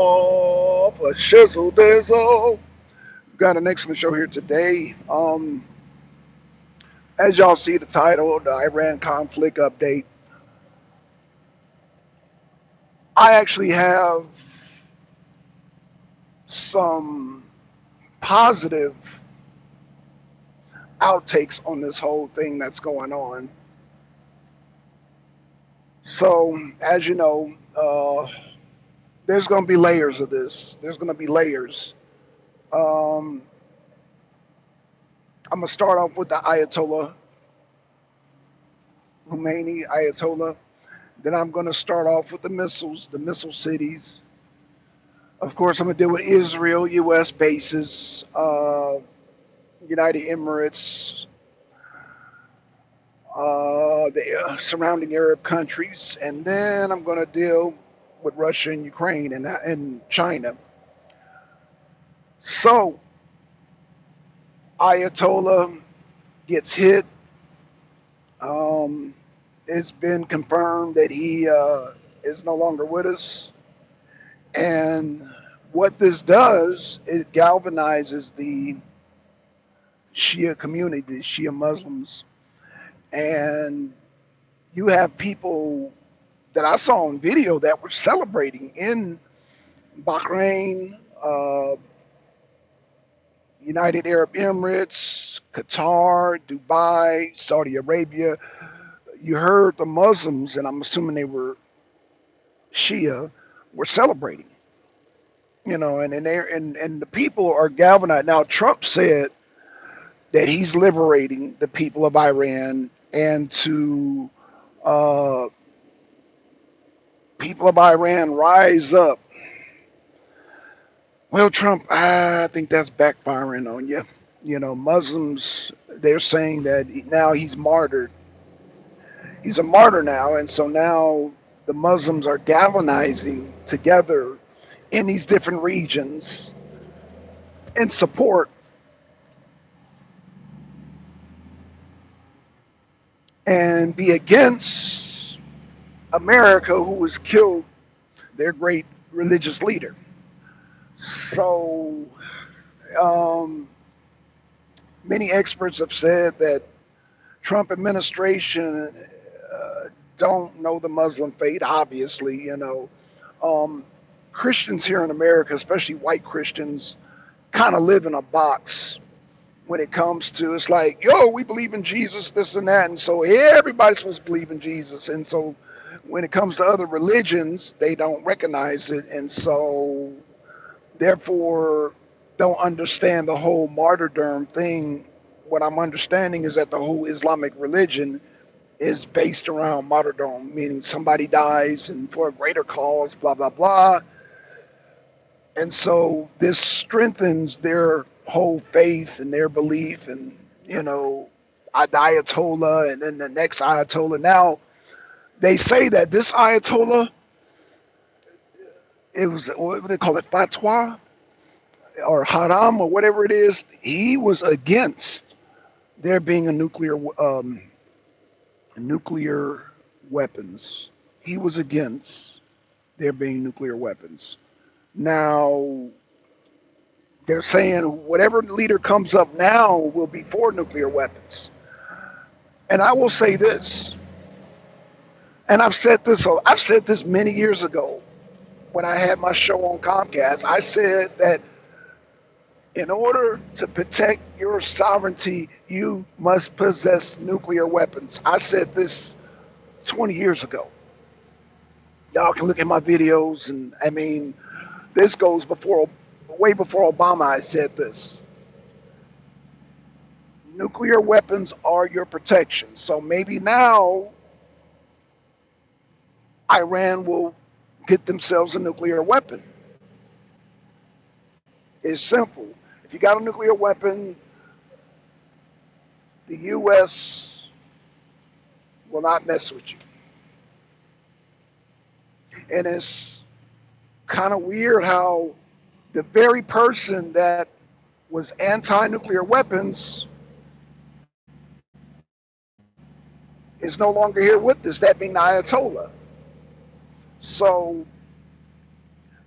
off a shizzle dizzle. We've got an excellent show here today. As y'all see the title, the Iran conflict update. I actually have some positive outtakes on this whole thing that's going on. So, as you know, there's going to be layers of this. There's going to be layers. Um, I'm going to start off with the Ayatollah Khomeini, Ayatollah. Then I'm going to start off with the missiles, the missile cities. Of course, I'm going to deal with Israel, U.S. bases, United Emirates, the surrounding Arab countries, and then I'm going to deal with Russia and Ukraine and China. So, Ayatollah gets hit. Um, it's been confirmed that he is no longer with us. And what this does, it galvanizes the Shia community, the Shia Muslims. And you have people that I saw on video that were celebrating in Bahrain, United Arab Emirates, Qatar, Dubai, Saudi Arabia. You heard the Muslims, and I'm assuming they were Shia, were celebrating. And the people are galvanized. Now Trump said that he's liberating the people of Iran, and to uh, people of Iran rise up. Well, Trump, I think that's backfiring on you. Muslims, they're saying that now he's martyred. He's a martyr now, and so now the Muslims are galvanizing together in these different regions in support and be against America, who has killed their great religious leader. So, um, many experts have said that Trump administration don't know the Muslim faith. Obviously, um, Christians here in America, especially white Christians, kind of live in a box when it comes to it's like, yo, we believe in Jesus, this and that, and so everybody's supposed to believe in Jesus, and so when it comes to other religions, they don't recognize it, and so therefore don't understand the whole martyrdom thing. What I'm understanding is that the whole Islamic religion is based around martyrdom, meaning somebody dies and for a greater cause, blah blah blah. And so this strengthens their whole faith and their belief, and Ayatollah, and then the next Ayatollah. Now they say that this Ayatollah, it was what do they call it, fatwa or haram or whatever it is. He was against there being a nuclear weapons. He was against there being nuclear weapons. Now they're saying whatever leader comes up now will be for nuclear weapons. And I will say this, and I've said this many years ago when I had my show on Comcast. I said that in order to protect your sovereignty, you must possess nuclear weapons. I said this 20 years ago. Y'all can look at my videos, and I mean, this goes way before Obama. I said this. Nuclear weapons are your protection. So maybe now Iran will get themselves a nuclear weapon. It's simple. If you got a nuclear weapon, the U.S. will not mess with you. And it's kind of weird how the very person that was anti-nuclear weapons is no longer here with us, that being the Ayatollah. So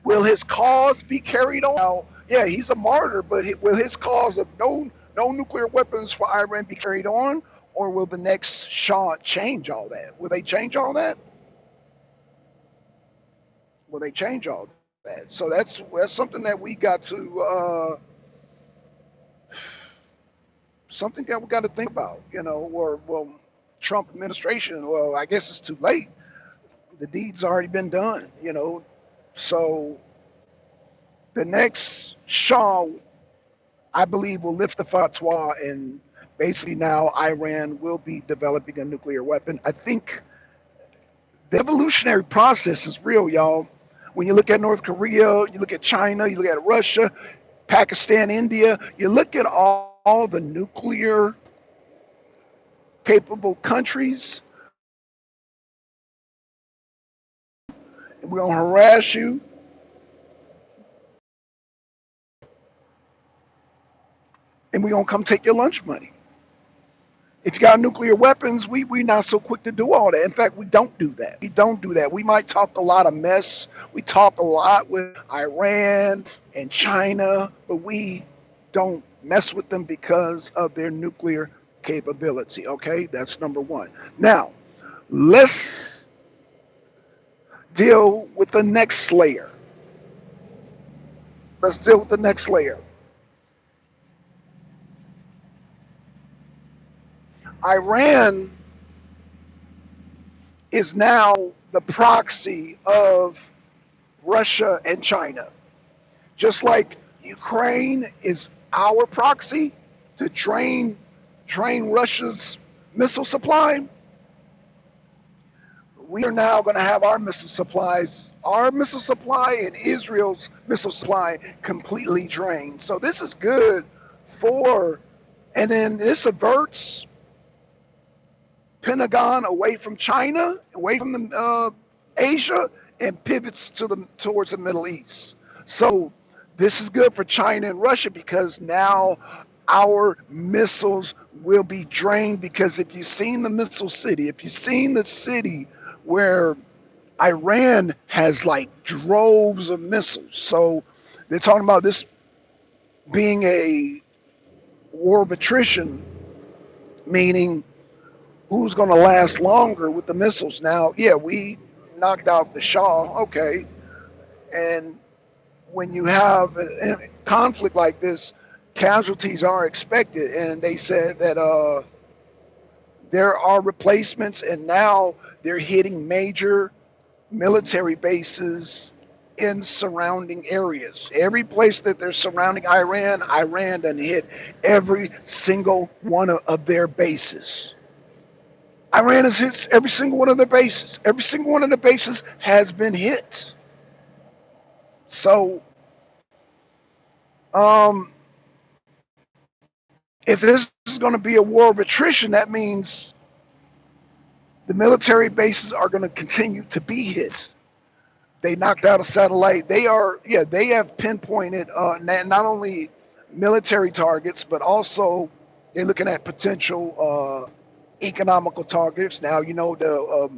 Will his cause be carried on? Now, yeah, he's a martyr, but will his cause of no nuclear weapons for Iran be carried on, or will the next Shah change all that? Will they change all that? Will they change all that? So that's something that we got to something that we got to think about, or well, Trump administration. Well, I guess it's too late. The deed's already been done. So the next Shah, I believe, will lift the fatwa, and basically now Iran will be developing a nuclear weapon. I think the evolutionary process is real, y'all. When you look at North Korea, you look at China, you look at Russia, Pakistan, India, you look at all the nuclear capable countries, and we're going to harass you, and we're going to come take your lunch money. If you got nuclear weapons, we're not so quick to do all that. In fact, we don't do that. We don't do that. We might talk a lot of mess. We talk a lot with Iran and China, but we don't mess with them because of their nuclear capability. Okay, that's number one. Now, let's deal with the next layer. Let's deal with the next layer. Iran is now the proxy of Russia and China. Just like Ukraine is our proxy to drain Russia's missile supply, we are now going to have our missile supply and Israel's missile supply completely drained. So this is good and then this averts Pentagon away from China, away from Asia, and pivots towards the Middle East. So this is good for China and Russia because now our missiles will be drained. Because if you've seen the missile city, if you've seen the city where Iran has like droves of missiles, so they're talking about this being a war of attrition, meaning who's going to last longer with the missiles. Now, yeah, we knocked out the Shah, okay, and when you have a conflict like this, casualties are expected, and they said that there are replacements, and now they're hitting major military bases in surrounding areas. Every place that they're surrounding Iran done hit every single one of their bases. Iran has hit every single one of their bases. Every single one of the bases has been hit. So, um, if this is going to be a war of attrition, that means the military bases are going to continue to be hit. They knocked out a satellite. They have pinpointed not only military targets, but also they're looking at potential economical targets. Now, the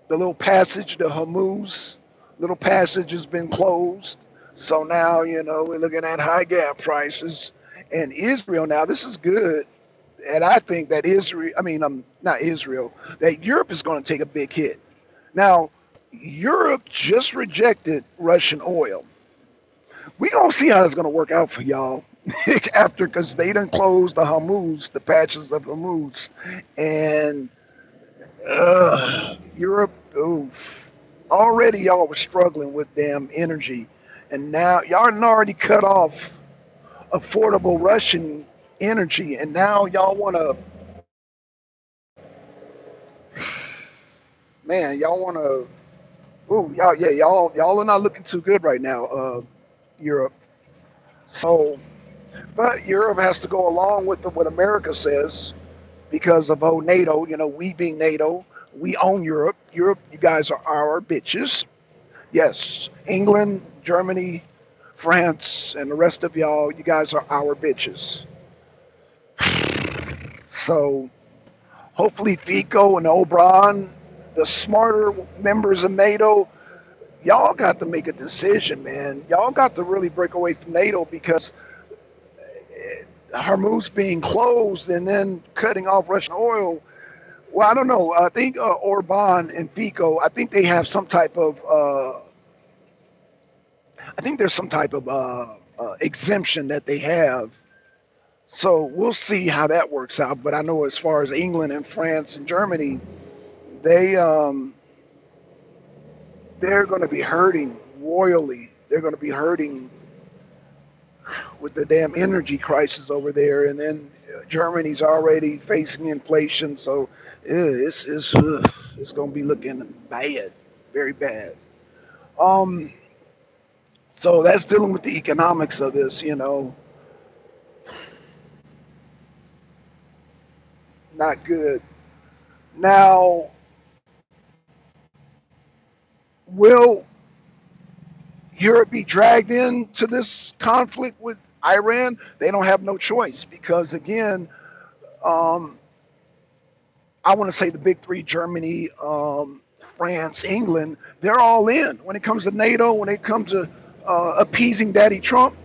little passage, the Hormuz little passage has been closed. So now, we're looking at high gas prices. And Israel now, this is good. And I think that not Israel, that Europe is going to take a big hit. Now, Europe just rejected Russian oil. We're going to see how that's going to work out for y'all because they done closed the Hormuz, the patches of Hormuz. And Europe, already y'all were struggling with damn energy. And now y'all already cut off affordable Russian energy. And now y'all want to, y'all are not looking too good right now, Europe. So, but Europe has to go along with what America says because of NATO. We being NATO, we own Europe. Europe, you guys are our bitches. Yes, England, Germany, France, and the rest of y'all, you guys are our bitches. So hopefully Fico and O'Brien, the smarter members of NATO, y'all got to make a decision, man. Y'all got to really break away from NATO because Hormuz being closed and then cutting off Russian oil. Well, I don't know. I think Orban and Fico, I think they have some type of, I think there's some type of exemption that they have. So we'll see how that works out. But I know as far as England and France and Germany, they they're going to be hurting royally. They're going to be hurting with the damn energy crisis over there, and then Germany's already facing inflation, so it's going to be looking bad, very bad. Um, so that's dealing with the economics of this, not good. Now, will Europe be dragged into this conflict with Iran? They don't have no choice because again, um, I want to say the big three: Germany, France, England. They're all in when it comes to NATO. When it comes to appeasing Daddy Trump.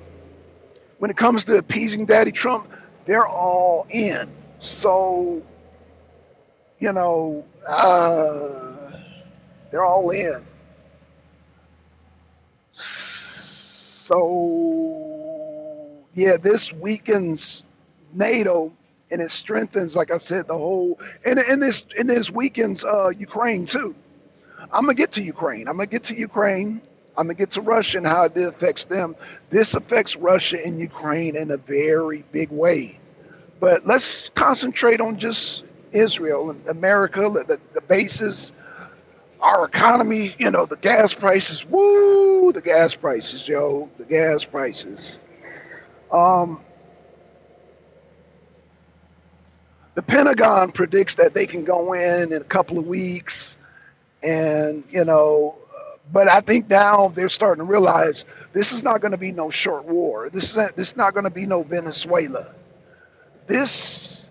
When it comes to appeasing Daddy Trump, they're all in. So you know, they're all in. So yeah, this weakens NATO and it strengthens, like I said, the whole and this weakens Ukraine too. I'm gonna get to Ukraine. I'm gonna get to Ukraine. I'm gonna get to Russia and how it affects them. This affects Russia and Ukraine in a very big way. But let's concentrate on just Israel and America, the bases, our economy. The gas prices. Woo, the gas prices, yo, the gas prices. Um, the Pentagon predicts that they can go in a couple of weeks and but I think now they're starting to realize this is not going to be no short war. This is not going to be no Venezuela. This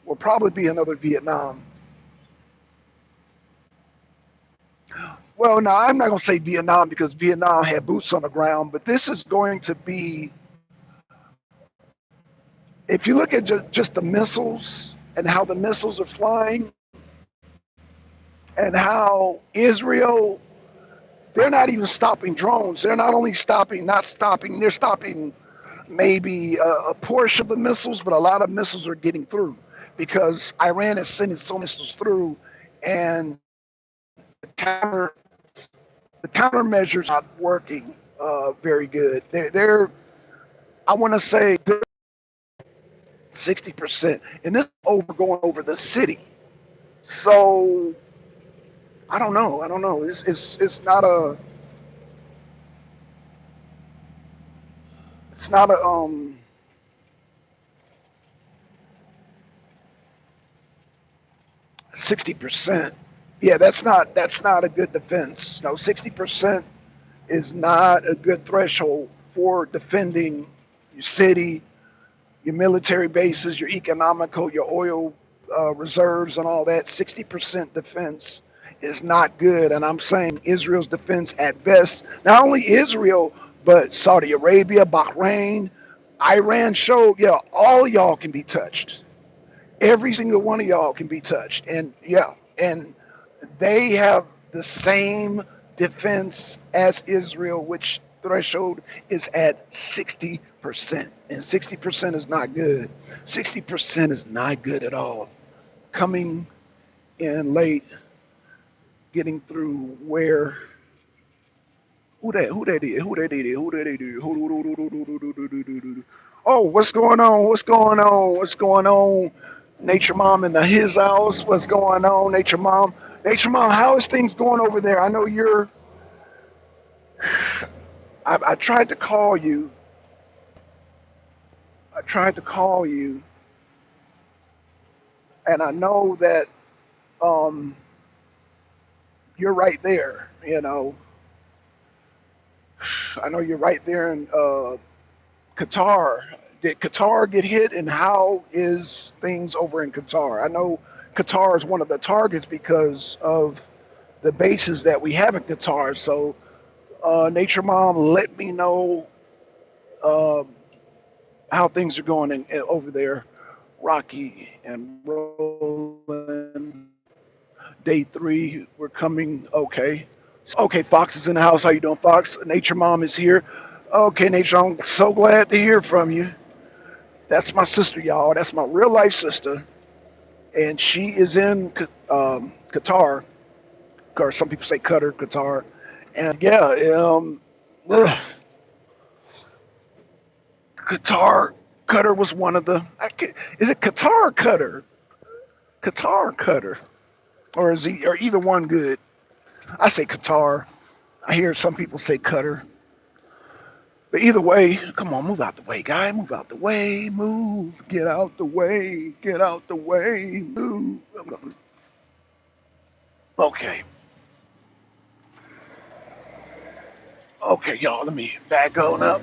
will probably be another Vietnam. Well, no, I'm not going to say Vietnam because Vietnam had boots on the ground, but this is going to be, if you look at just the missiles and how the missiles are flying and how Israel, they're not even stopping drones. They're not only not stopping, they're stopping maybe a portion of the missiles, but a lot of missiles are getting through because Iran is sending so many missiles through, and the counter the countermeasures not working very good. They're I want to say 60%, and this is going over the city. So I don't know. I don't know. It's not a 60%. Yeah, that's not a good defense. No, 60% is not a good threshold for defending your city, your military bases, your economical, your oil reserves, and all that. 60% defense is not good. And I'm saying Israel's defense at best, not only Israel, but Saudi Arabia, Bahrain, Iran showed, yeah, all y'all can be touched. Every single one of y'all can be touched. And yeah, and they have the same defense as Israel, which threshold is at 60%. And 60% is not good. 60% is not good at all. Coming in late, getting through where who that is? Who that is? Who that is? Oh, what's going on? What's going on? What's going on? Nature Mom in his house. What's going on, Nature Mom? Nature Mom, how is things going over there? I know you're. I tried to call you. I tried to call you, and I know that um, you're right there. I know you're right there in Qatar. Did Qatar get hit, and how is things over in Qatar? I know Qatar is one of the targets because of the bases that we have in Qatar. So Nature Mom, let me know uh, how things are going over there. Rocky and rolling. Day three, we're coming. Okay. Okay, Fox is in the house. How you doing, Fox? Nature Mom is here. Okay, Nature, I'm so glad to hear from you. That's my sister, y'all. That's my real life sister, and she is in Qatar, or some people say Qatar, Qatar, and yeah, ugh, Qatar, Qatar was one of the. Is it Qatar or Qatar? Qatar or Qatar, or is or either one good? I say Qatar. I hear some people say Qatar. But either way, come on, move out the way, guy. Move out the way. Move. Get out the way. Get out the way. Move. Okay. Okay, y'all, let me back on up.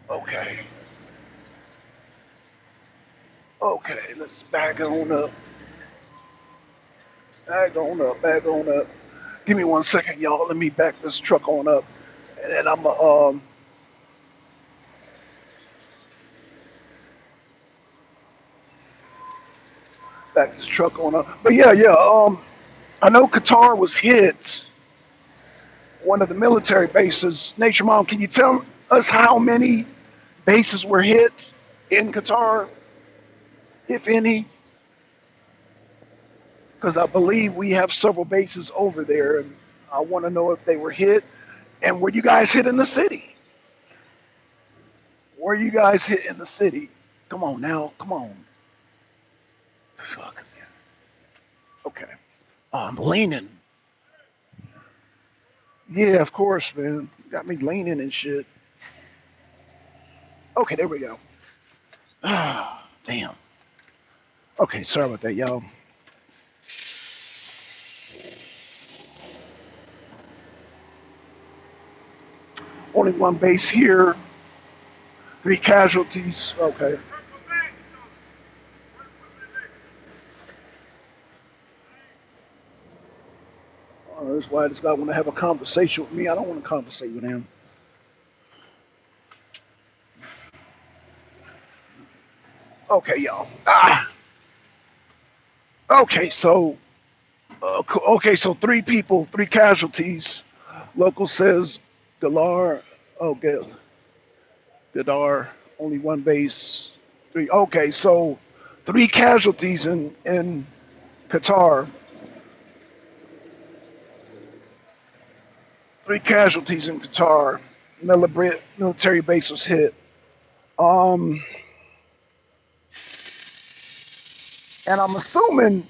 Okay. Okay, let's back on up. Back on up. Back on up. Give me 1 second, y'all. Let me back this truck on up. And then I'm going to back this truck on up. But yeah, yeah. I know Qatar was hit, one of the military bases. Nature Mom, can you tell us how many bases were hit in Qatar, if any? Because I believe we have several bases over there, and I want to know if they were hit. And were you guys hit in the city? Were you guys hit in the city? Come on now, come on. Fuck, man. Okay. Oh, I'm leaning. Yeah, of course, man. Got me leaning and shit. Okay, there we go. Ah, damn. Okay, sorry about that, y'all. Only one base here. 3 casualties. Okay. That's why this guy want to have a conversation with me. I don't want to conversate with him. Okay, y'all. Okay, so okay, so 3 people, 3 casualties. Local says Galar. Oh, Gadar. Only one base. Three. Okay, so 3 casualties in Qatar. 3 casualties in Qatar. Military base was hit. Um, and I'm assuming,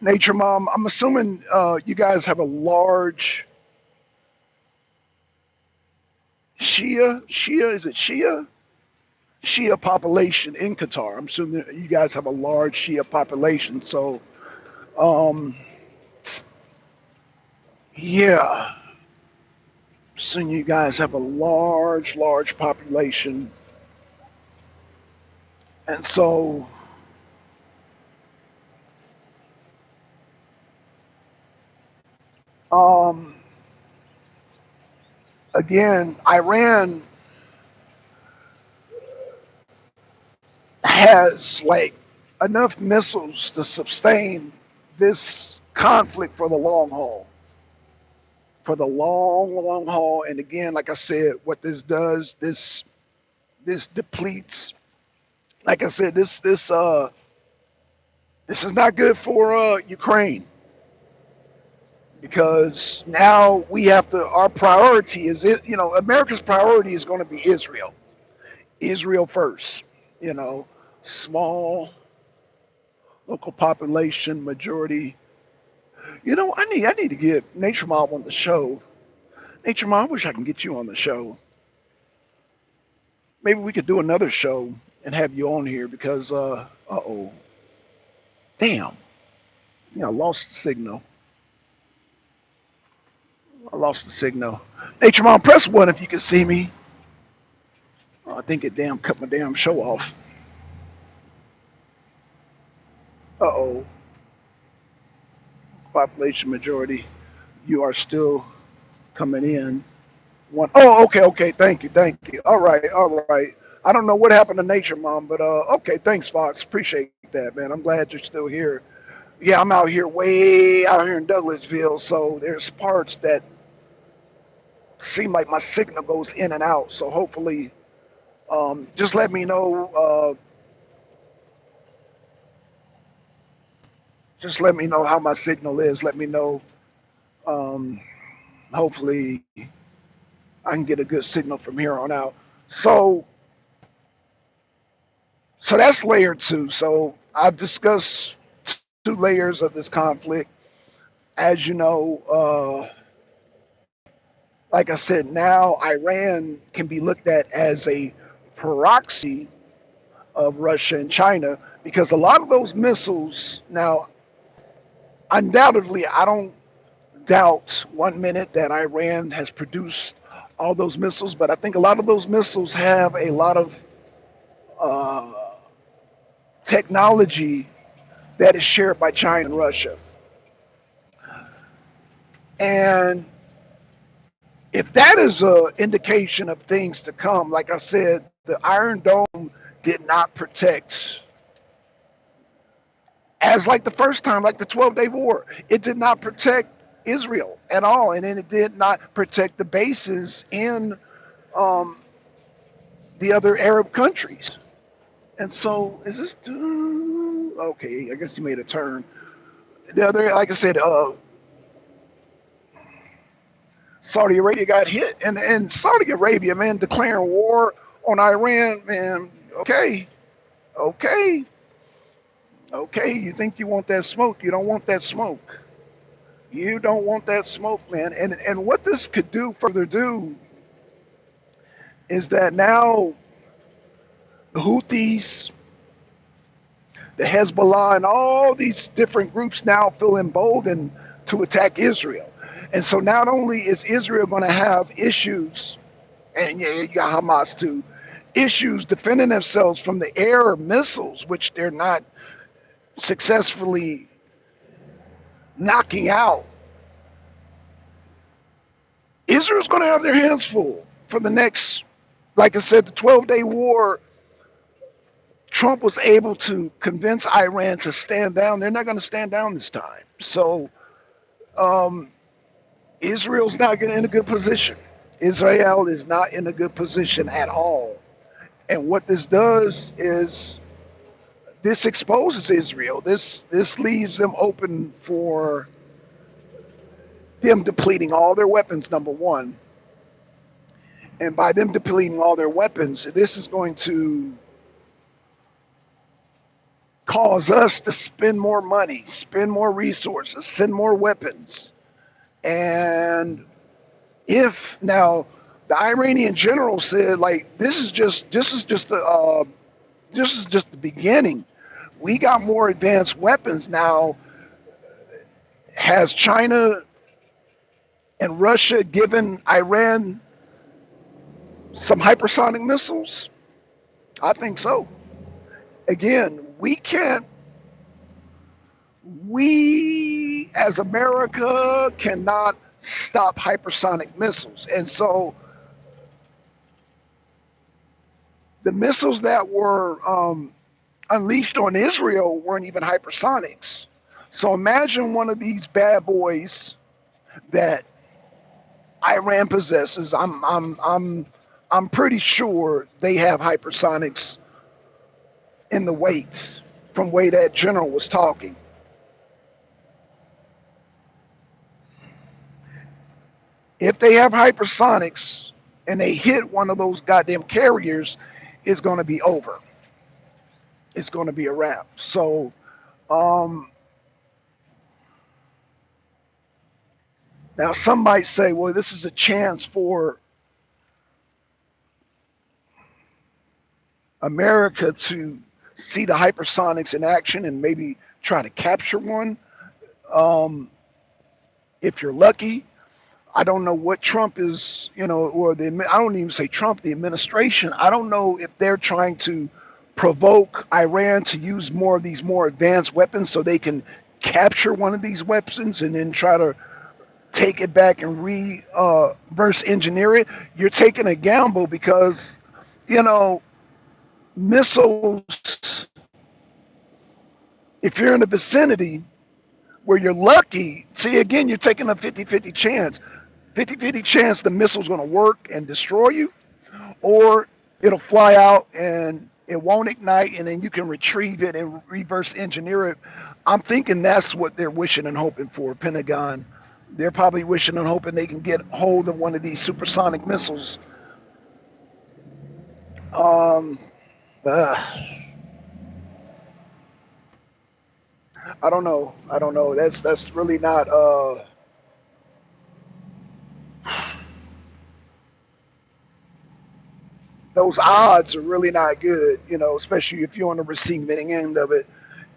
Nature Mom, I'm assuming you guys have a large Shia, is it Shia? Shia population in Qatar. I'm assuming you guys have a large Shia population. So, um, yeah, assuming you guys have a large population. And so, um, again, Iran has like enough missiles to sustain this conflict for the long haul. For the long haul. And again, like I said, what this does, this depletes. Like I said, this is not good for Ukraine because now we have to. Our priority is it. You know, America's priority is going to be Israel. Israel first. You know, small local population majority. You know, I need to get Nature Mom on the show. Nature Mom, I wish I can get you on the show. Maybe we could do another show and have you on here because oh, damn, yeah, I lost the signal. I lost the signal. Nature Mom, press one if you can see me. Oh, I think it damn cut my damn show off. Uh-oh, population majority. You are still coming in. One. Oh, okay, okay. Thank you, thank you. All right, all right. I don't know what happened to Nature Mom, but okay. Thanks, Fox. Appreciate that, man. I'm glad you're still here. Yeah, I'm out here, way out here in Douglasville, so there's parts that seem like my signal goes in and out. So hopefully, just let me know. Just let me know how my signal is. Let me know. Um, hopefully, I can get a good signal from here on out. So, so that's layer two. So I've discussed two layers of this conflict. As you know, like I said, now Iran can be looked at as a proxy of Russia and China because a lot of those missiles now, undoubtedly, I don't doubt 1 minute that Iran has produced all those missiles, but I think a lot of those missiles have a lot of uh, technology that is shared by China and Russia. And if that is an indication of things to come, like I said, the Iron Dome did not protect, as like the first time, like the 12-day war, it did not protect Israel at all. And then it did not protect the bases in um, the other Arab countries. And so, is this okay? I guess you made a turn. The other, like I said, Saudi Arabia got hit, and Saudi Arabia, man, declaring war on Iran, man. Okay, okay, okay. You think you want that smoke? You don't want that smoke. You don't want that smoke, man. And what this could do further do is that now the Houthis, the Hezbollah, and all these different groups now feel emboldened to attack Israel. And so not only is Israel going to have issues, and yeah, you got Hamas too, issues defending themselves from the air missiles, which they're not successfully knocking out. Israel's going to have their hands full for the next, like I said, the 12-day war. Trump was able to convince Iran to stand down. They're not going to stand down this time. So um, Israel's not in a good position. Israel is not in a good position at all. And what this does is this exposes Israel. This leaves them open for them depleting all their weapons, number one. And by them depleting all their weapons, this is going to cause us to spend more money, spend more resources, send more weapons. And if now the Iranian general said, like, this is just the beginning. We got more advanced weapons now. Has China and Russia given Iran some hypersonic missiles? I think so. Again, we as America cannot stop hypersonic missiles. And so the missiles that were unleashed on Israel weren't even hypersonics. So imagine one of these bad boys that Iran possesses. I'm pretty sure they have hypersonics in the weights from way that general was talking. If they have hypersonics and they hit one of those goddamn carriers, it's going to be over. It's going to be a wrap. So, um, now some might say, well, this is a chance for America to see the hypersonics in action and maybe try to capture one. Um, if you're lucky, I don't know what Trump is, or I don't even say Trump, the administration. I don't know if they're trying to provoke Iran to use more of these more advanced weapons so they can capture one of these weapons and then try to take it back and reverse engineer it, you're taking a gamble because, you know, missiles, if you're in the vicinity where you're lucky, see, again, you're taking a 50-50 chance. 50-50 chance the missile's going to work and destroy you, or it'll fly out and it won't ignite, and then you can retrieve it and reverse engineer it. I'm thinking that's what they're wishing and hoping for, Pentagon. They're probably wishing and hoping they can get hold of one of these supersonic missiles. Um, uh, I don't know. I don't know. That's really not. Those odds are really not good. You know, especially if you're on the receiving end of it,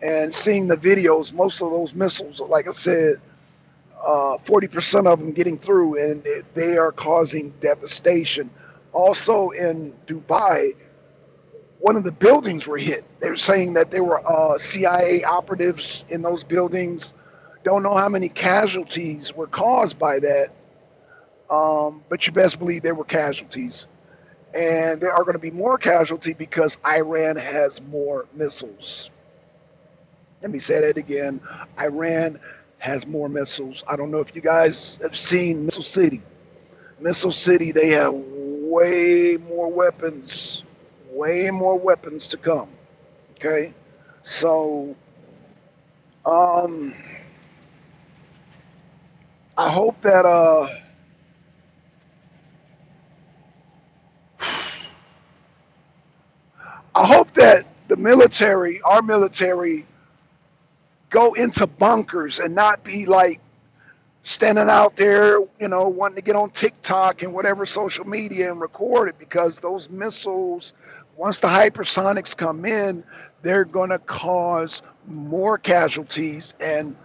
and seeing the videos. Most of those missiles, like I said, 40% of them getting through, and they are causing devastation. Also in Dubai, one of the buildings were hit. They were saying that there were CIA operatives in those buildings. Don't know how many casualties were caused by that, but you best believe there were casualties. And there are going to be more casualties because Iran has more missiles. Let me say that again. Iran has more missiles. I don't know if you guys have seen Missile City. Missile City, they have way more weapons to come. Okay, so um, I hope that I hope that the military, our military, go into bunkers and not be like standing out there, you know, wanting to get on TikTok and whatever social media and record it, because those missiles, once the hypersonics come in, they're going to cause more casualties and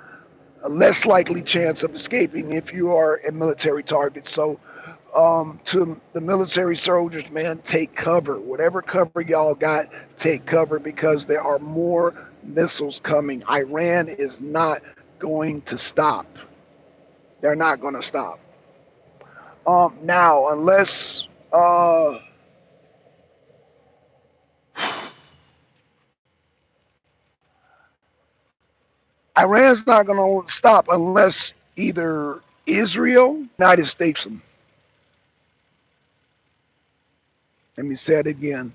a less likely chance of escaping if you are a military target. So, to the military soldiers, man, take cover. Whatever cover y'all got, take cover because there are more missiles coming. Iran is not going to stop. They're not going to stop. Now, unless Iran's not going to stop unless either Israel, United States. Let me say it again.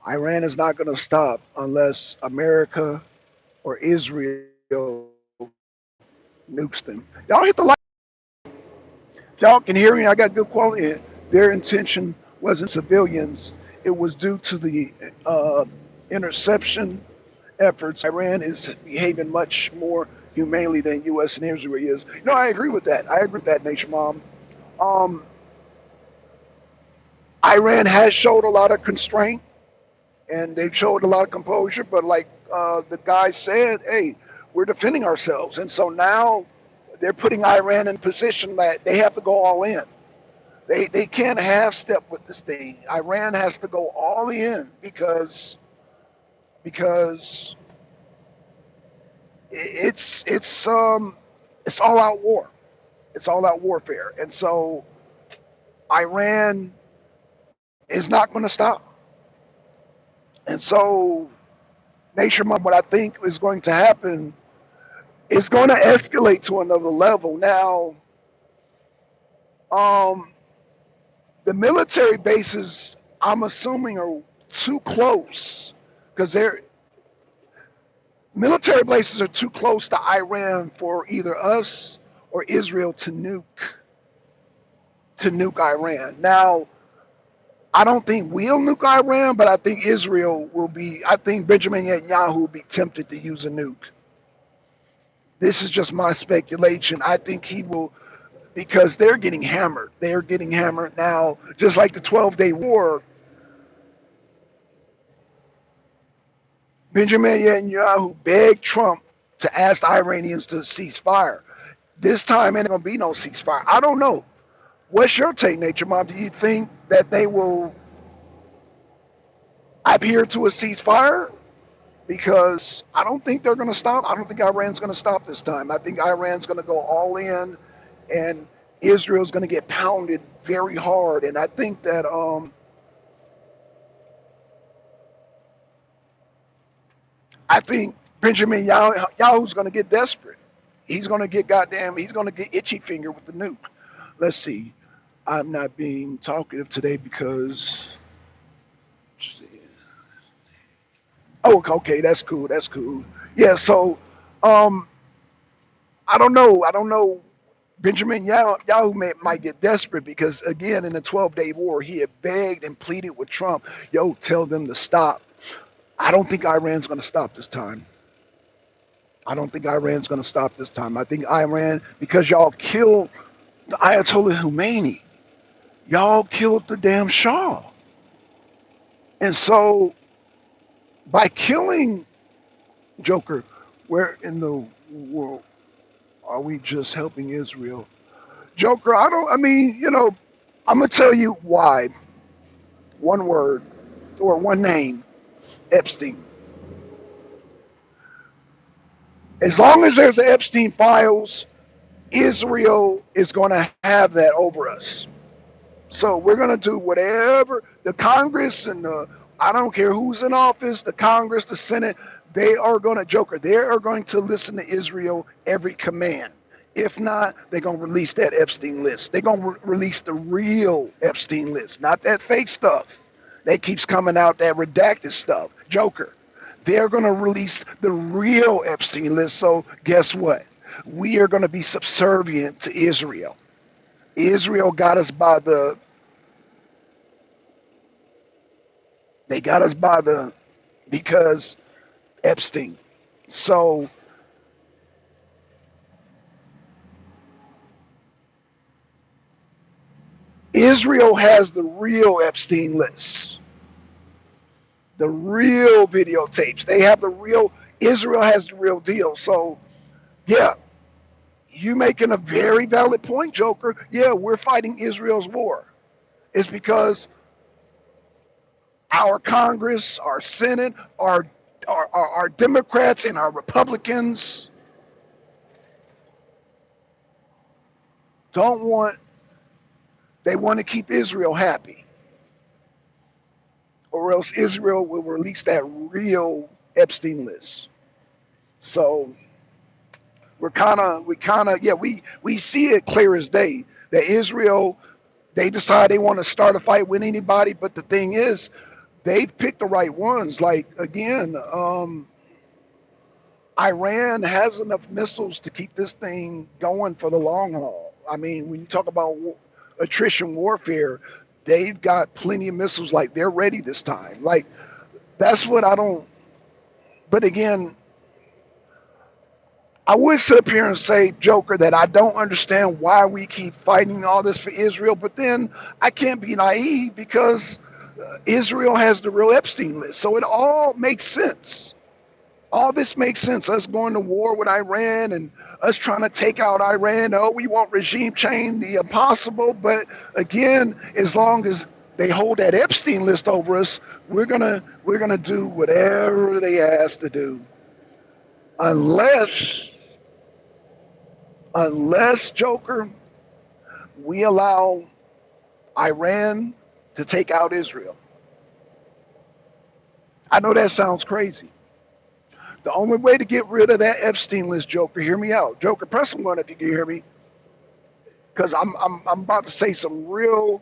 Iran is not going to stop unless America or Israel nukes them. Y'all hit the like. Y'all can hear me. I got good quality. Their intention wasn't civilians. It was due to the interception efforts. Iran is behaving much more humanely than U.S. and Israel is. No, I agree with that. I agree with that, Nation Mom. Um, Iran has showed a lot of constraint and they've showed a lot of composure, but like the guy said, hey, we're defending ourselves. And so now they're putting Iran in a position that they have to go all in. They can't half step with this thing. Iran has to go all in because it's all out war. It's all out warfare. And so Iran is not going to stop. And so, Nation Mom, what I think is going to happen is going to escalate to another level. Now, um, the military bases, I'm assuming, are too close because they're military bases are too close to Iran for either us or Israel to nuke Iran. Now, I don't think we'll nuke Iran, but I think Israel will be. I think Benjamin Netanyahu will be tempted to use a nuke. This is just my speculation. I think he will, because they're getting hammered. They're getting hammered now, just like the 12-day war. Benjamin Netanyahu begged Trump to ask the Iranians to cease fire. This time, ain't going to be no ceasefire. I don't know. What's your take, Nature Mom? Do you think that they will I'm here to a ceasefire because I don't think they're going to stop. I don't think Iran's going to stop this time. I think Iran's going to go all in, and Israel's going to get pounded very hard. And I think that I think Benjamin Yahu's going to get desperate. He's going to get goddamn. He's going to get itchy finger with the nuke. Let's see. I'm not being talkative today because. Oh, okay, that's cool. That's cool. Yeah. So, um, I don't know. I don't know. Benjamin Yahoo might get desperate because, again, in the 12-day war, he had begged and pleaded with Trump, yo, tell them to stop. I don't think Iran's going to stop this time. I don't think Iran's going to stop this time. I think Iran, because y'all killed the Ayatollah Khomeini, y'all killed the damn Shah. And so by killing Joker, where in the world are we just helping Israel? Joker, I mean, I'm going to tell you why. One word or one name, Epstein. As long as there's the Epstein files, Israel is going to have that over us. So we're going to do whatever the Congress and I don't care who's in office, the Congress, the Senate, they are going to, Joker, they are going to listen to Israel every command. If not, they're going to release that Epstein list. They're going to release the real Epstein list, not that fake stuff that keeps coming out, that redacted stuff. Joker, they're going to release the real Epstein list. So guess what? We are going to be subservient to Israel. Israel got us by the, they got us by the, because Epstein. So Israel has the real Epstein list, the real videotapes. They have the real, Israel has the real deal. So, yeah, you making a very valid point, Joker. Yeah, we're fighting Israel's war. It's because our Congress, our Senate, our Democrats, and our Republicans don't want, they want to keep Israel happy, or else Israel will release that real Epstein list. So yeah, we see it clear as day that Israel, they decide they want to start a fight with anybody, but the thing is, they picked the right ones. Like, again, Iran has enough missiles to keep this thing going for the long haul. I mean, when you talk about attrition warfare, they've got plenty of missiles. Like, they're ready this time. Like, that's what I don't. But again, I would sit up here and say, Joker, that I don't understand why we keep fighting all this for Israel. But then I can't be naive because Israel has the real Epstein list. So it all makes sense. All this makes sense. Us going to war with Iran and us trying to take out Iran. Oh, we want regime change, the impossible. But again, as long as they hold that Epstein list over us, we're gonna do whatever they ask to do, unless Joker, we allow Iran to take out Israel. I know that sounds crazy. The only way to get rid of that Epstein list, Joker, hear me out. Joker, press one if you can hear me, because I'm about to say some real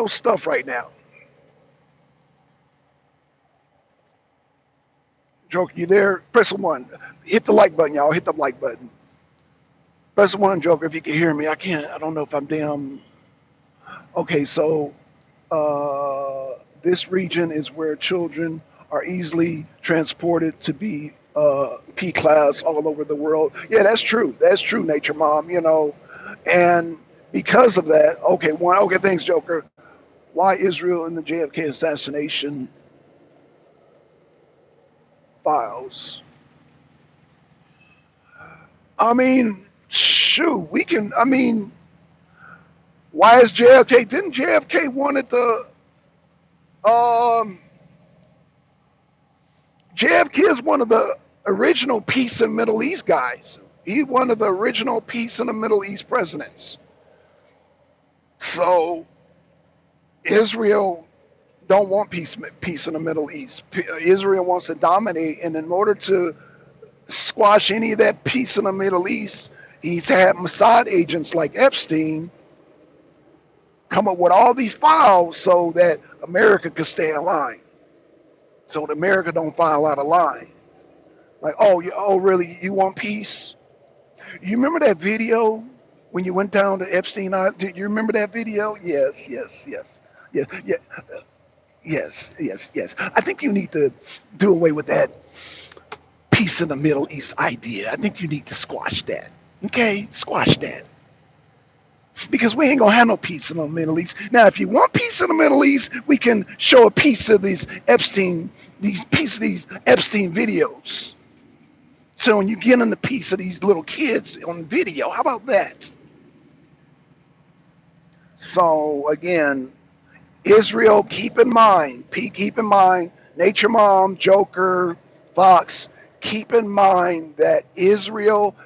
stuff right now. Joker, you there? Press one. Hit the like button, y'all. Hit the like button. Press one, Joker, if you can hear me. I can't. I don't know if I'm damn. Okay, so this region is where children are easily transported to be P class all over the world. Yeah, that's true. That's true, Nature Mom. And because of that, okay, one. Okay, thanks, Joker. Why Israel and the JFK assassination files? I mean, shoot, we can. I mean, why is JFK? Didn't JFK wanted the Um, JFK is one of the original peace in Middle East guys. He's one of the original peace in the Middle East presidents. So Israel don't want peace in the Middle East. Israel wants to dominate, and in order to squash any of that peace in the Middle East, he's had Mossad agents like Epstein come up with all these files so that America could stay in line. So that America don't file out of line. Like, oh, really? You want peace? You remember that video when you went down to Epstein Island? Do you remember that video? Yes, yes, yes, yes, yeah, yes, yes, yes. I think you need to do away with that peace in the Middle East idea. I think you need to squash that. Okay, squash that. Because we ain't gonna have no peace in the Middle East. Now, if you want peace in the Middle East, we can show a piece of these Epstein videos. So when you get in the piece of these little kids on video, how about that? So again, Israel, keep in mind, Nature Mom, Joker, Fox, keep in mind that Israel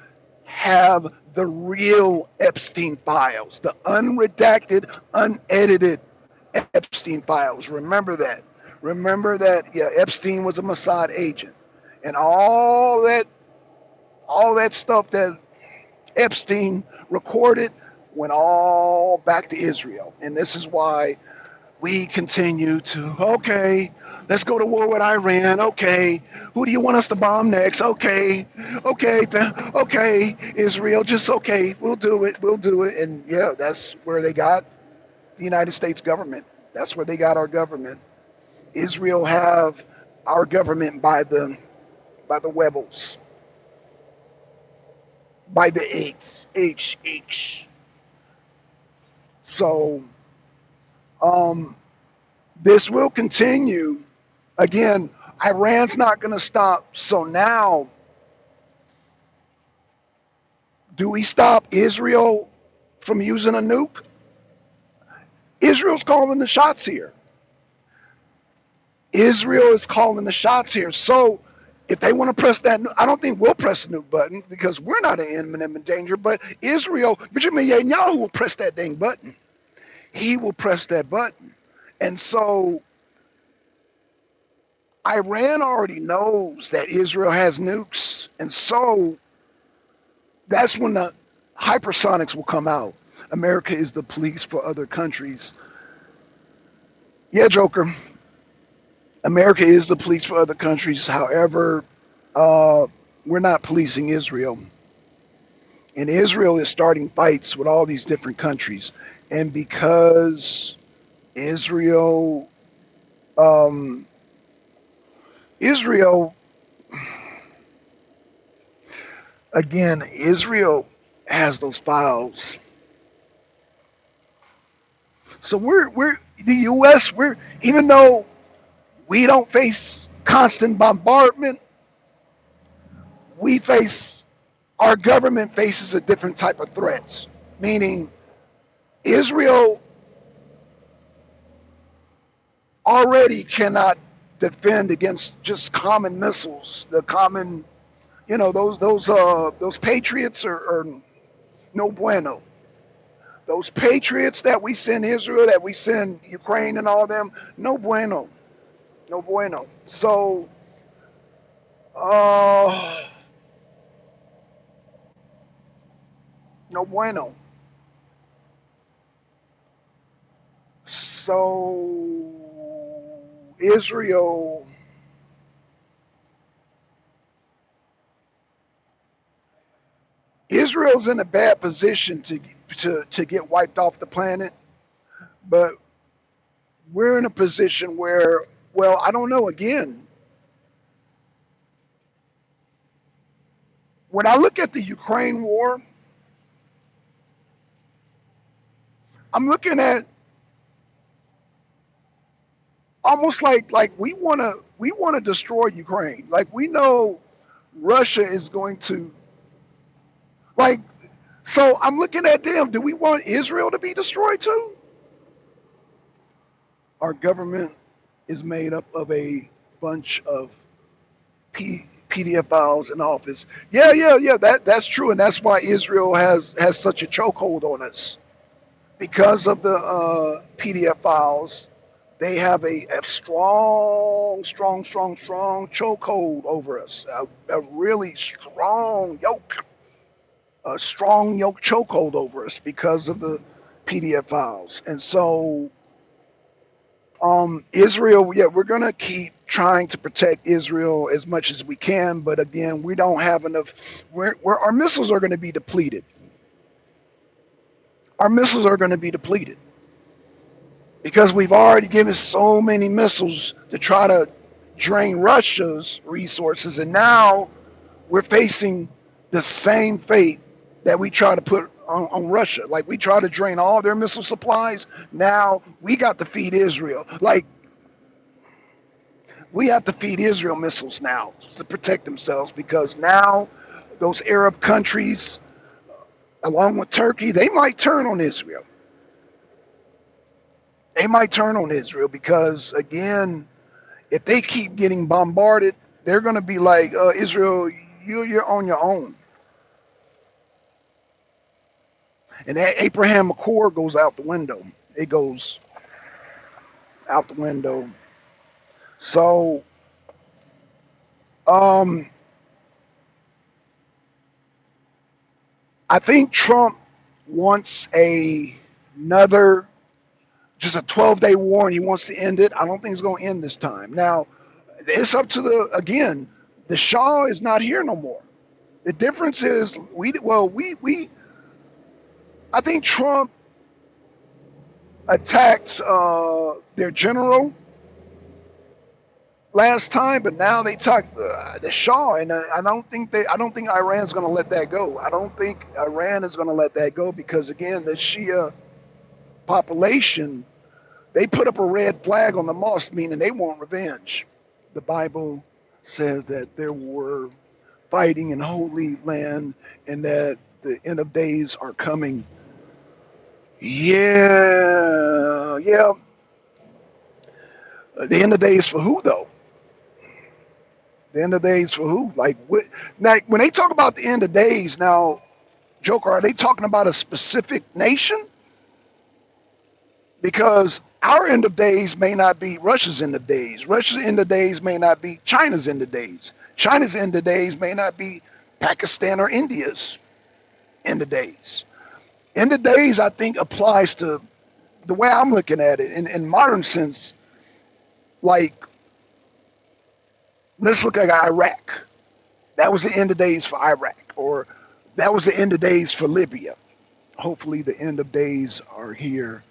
have the real Epstein files, the unredacted, unedited Epstein files. Remember that. Remember that, yeah, Epstein was a Mossad agent. And all that stuff that Epstein recorded went all back to Israel. And this is why we continue to, okay, let's go to war with Iran. Okay, who do you want us to bomb next? Okay, okay, Israel, just okay, we'll do it, And yeah, that's where they got the United States government. That's where they got our government. Israel have our government by the Webbles, by the H. So this will continue. Again, Iran's not going to stop. So now, do we stop Israel from using a nuke? Israel's calling the shots here. Israel is calling the shots here. So if they want to press that, I don't think we'll press the nuke button because we're not in imminent danger. But Israel, Benjamin Netanyahu will press that dang button. He will press that button. And so Iran already knows that Israel has nukes. And so that's when the hypersonics will come out. America is the police for other countries. Yeah, Joker. America is the police for other countries. However, we're not policing Israel. And Israel is starting fights with all these different countries. And because Israel, um, Israel, again, Israel has those files. So we're the U.S. We're even though we don't face constant bombardment, we face our government faces a different type of threats. Meaning, Israel already cannot defend against just common missiles. The common, those Patriots are no bueno. Those Patriots that we send Israel, that we send Ukraine and all them, no bueno, no bueno. So, uh, no bueno. So, Israel, Israel's in a bad position to get wiped off the planet, but we're in a position where, well, I don't know. Again, when I look at the Ukraine war, I'm looking at almost like we want to destroy Ukraine. Like we know Russia is going to like. So I'm looking at them. Do we want Israel to be destroyed too? Our government. is made up of a bunch of PDF files in Office. Yeah. That's true, and that's why Israel has such a chokehold on us because of the PDF files. They have a strong chokehold over us. A really strong yoke chokehold over us because of the PDF files. And so, Israel, yeah, we're gonna keep trying to protect Israel as much as we can, but again, we don't have enough. Our missiles are going to be depleted. Our missiles are going to be depleted because we've already given so many missiles to try to drain Russia's resources, and now we're facing the same fate that we try to put on Russia. Like we try to drain all their missile supplies. Now we got to feed Israel. Like we have to feed Israel missiles now to protect themselves because now those Arab countries, along with Turkey, they might turn on Israel. They might turn on Israel because, again, if they keep getting bombarded, they're going to be like, Israel, you're on your own. And that Abraham Accord goes out the window. It goes out the window. So, um, I think Trump wants another, just a 12-day war, and he wants to end it. I don't think it's going to end this time. Now, it's up to again, the Shah is not here no more. The difference is I think Trump attacked their general last time, but now they attacked the Shah, and I don't think Iran's going to let that go. I don't think Iran is going to let that go because again, the Shia population, they put up a red flag on the mosque, meaning they want revenge. The Bible says that there were fighting in Holy Land and that the end of days are coming. Yeah. The end of days for who though? The end of days for who? Like what? Now, when they talk about the end of days, now, Joker, are they talking about a specific nation? Because our end of days may not be Russia's end of days. Russia's end of days may not be China's end of days. China's end of days may not be Pakistan or India's end of days. End of days, I think, applies to the way I'm looking at it in modern sense. Like, let's look at Iraq. That was the end of days for Iraq, or that was the end of days for Libya. Hopefully, the end of days are here.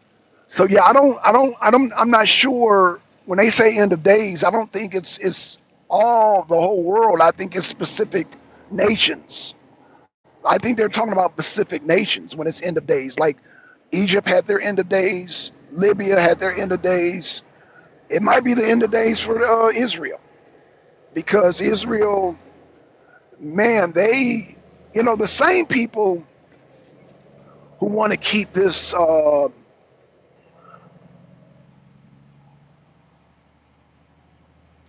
So yeah, I'm not sure when they say end of days. I don't think it's all the whole world. I think it's specific nations. I think they're talking about specific nations when it's end of days. Like Egypt had their end of days, Libya had their end of days. It might be the end of days for Israel because Israel, man, the same people who want to keep this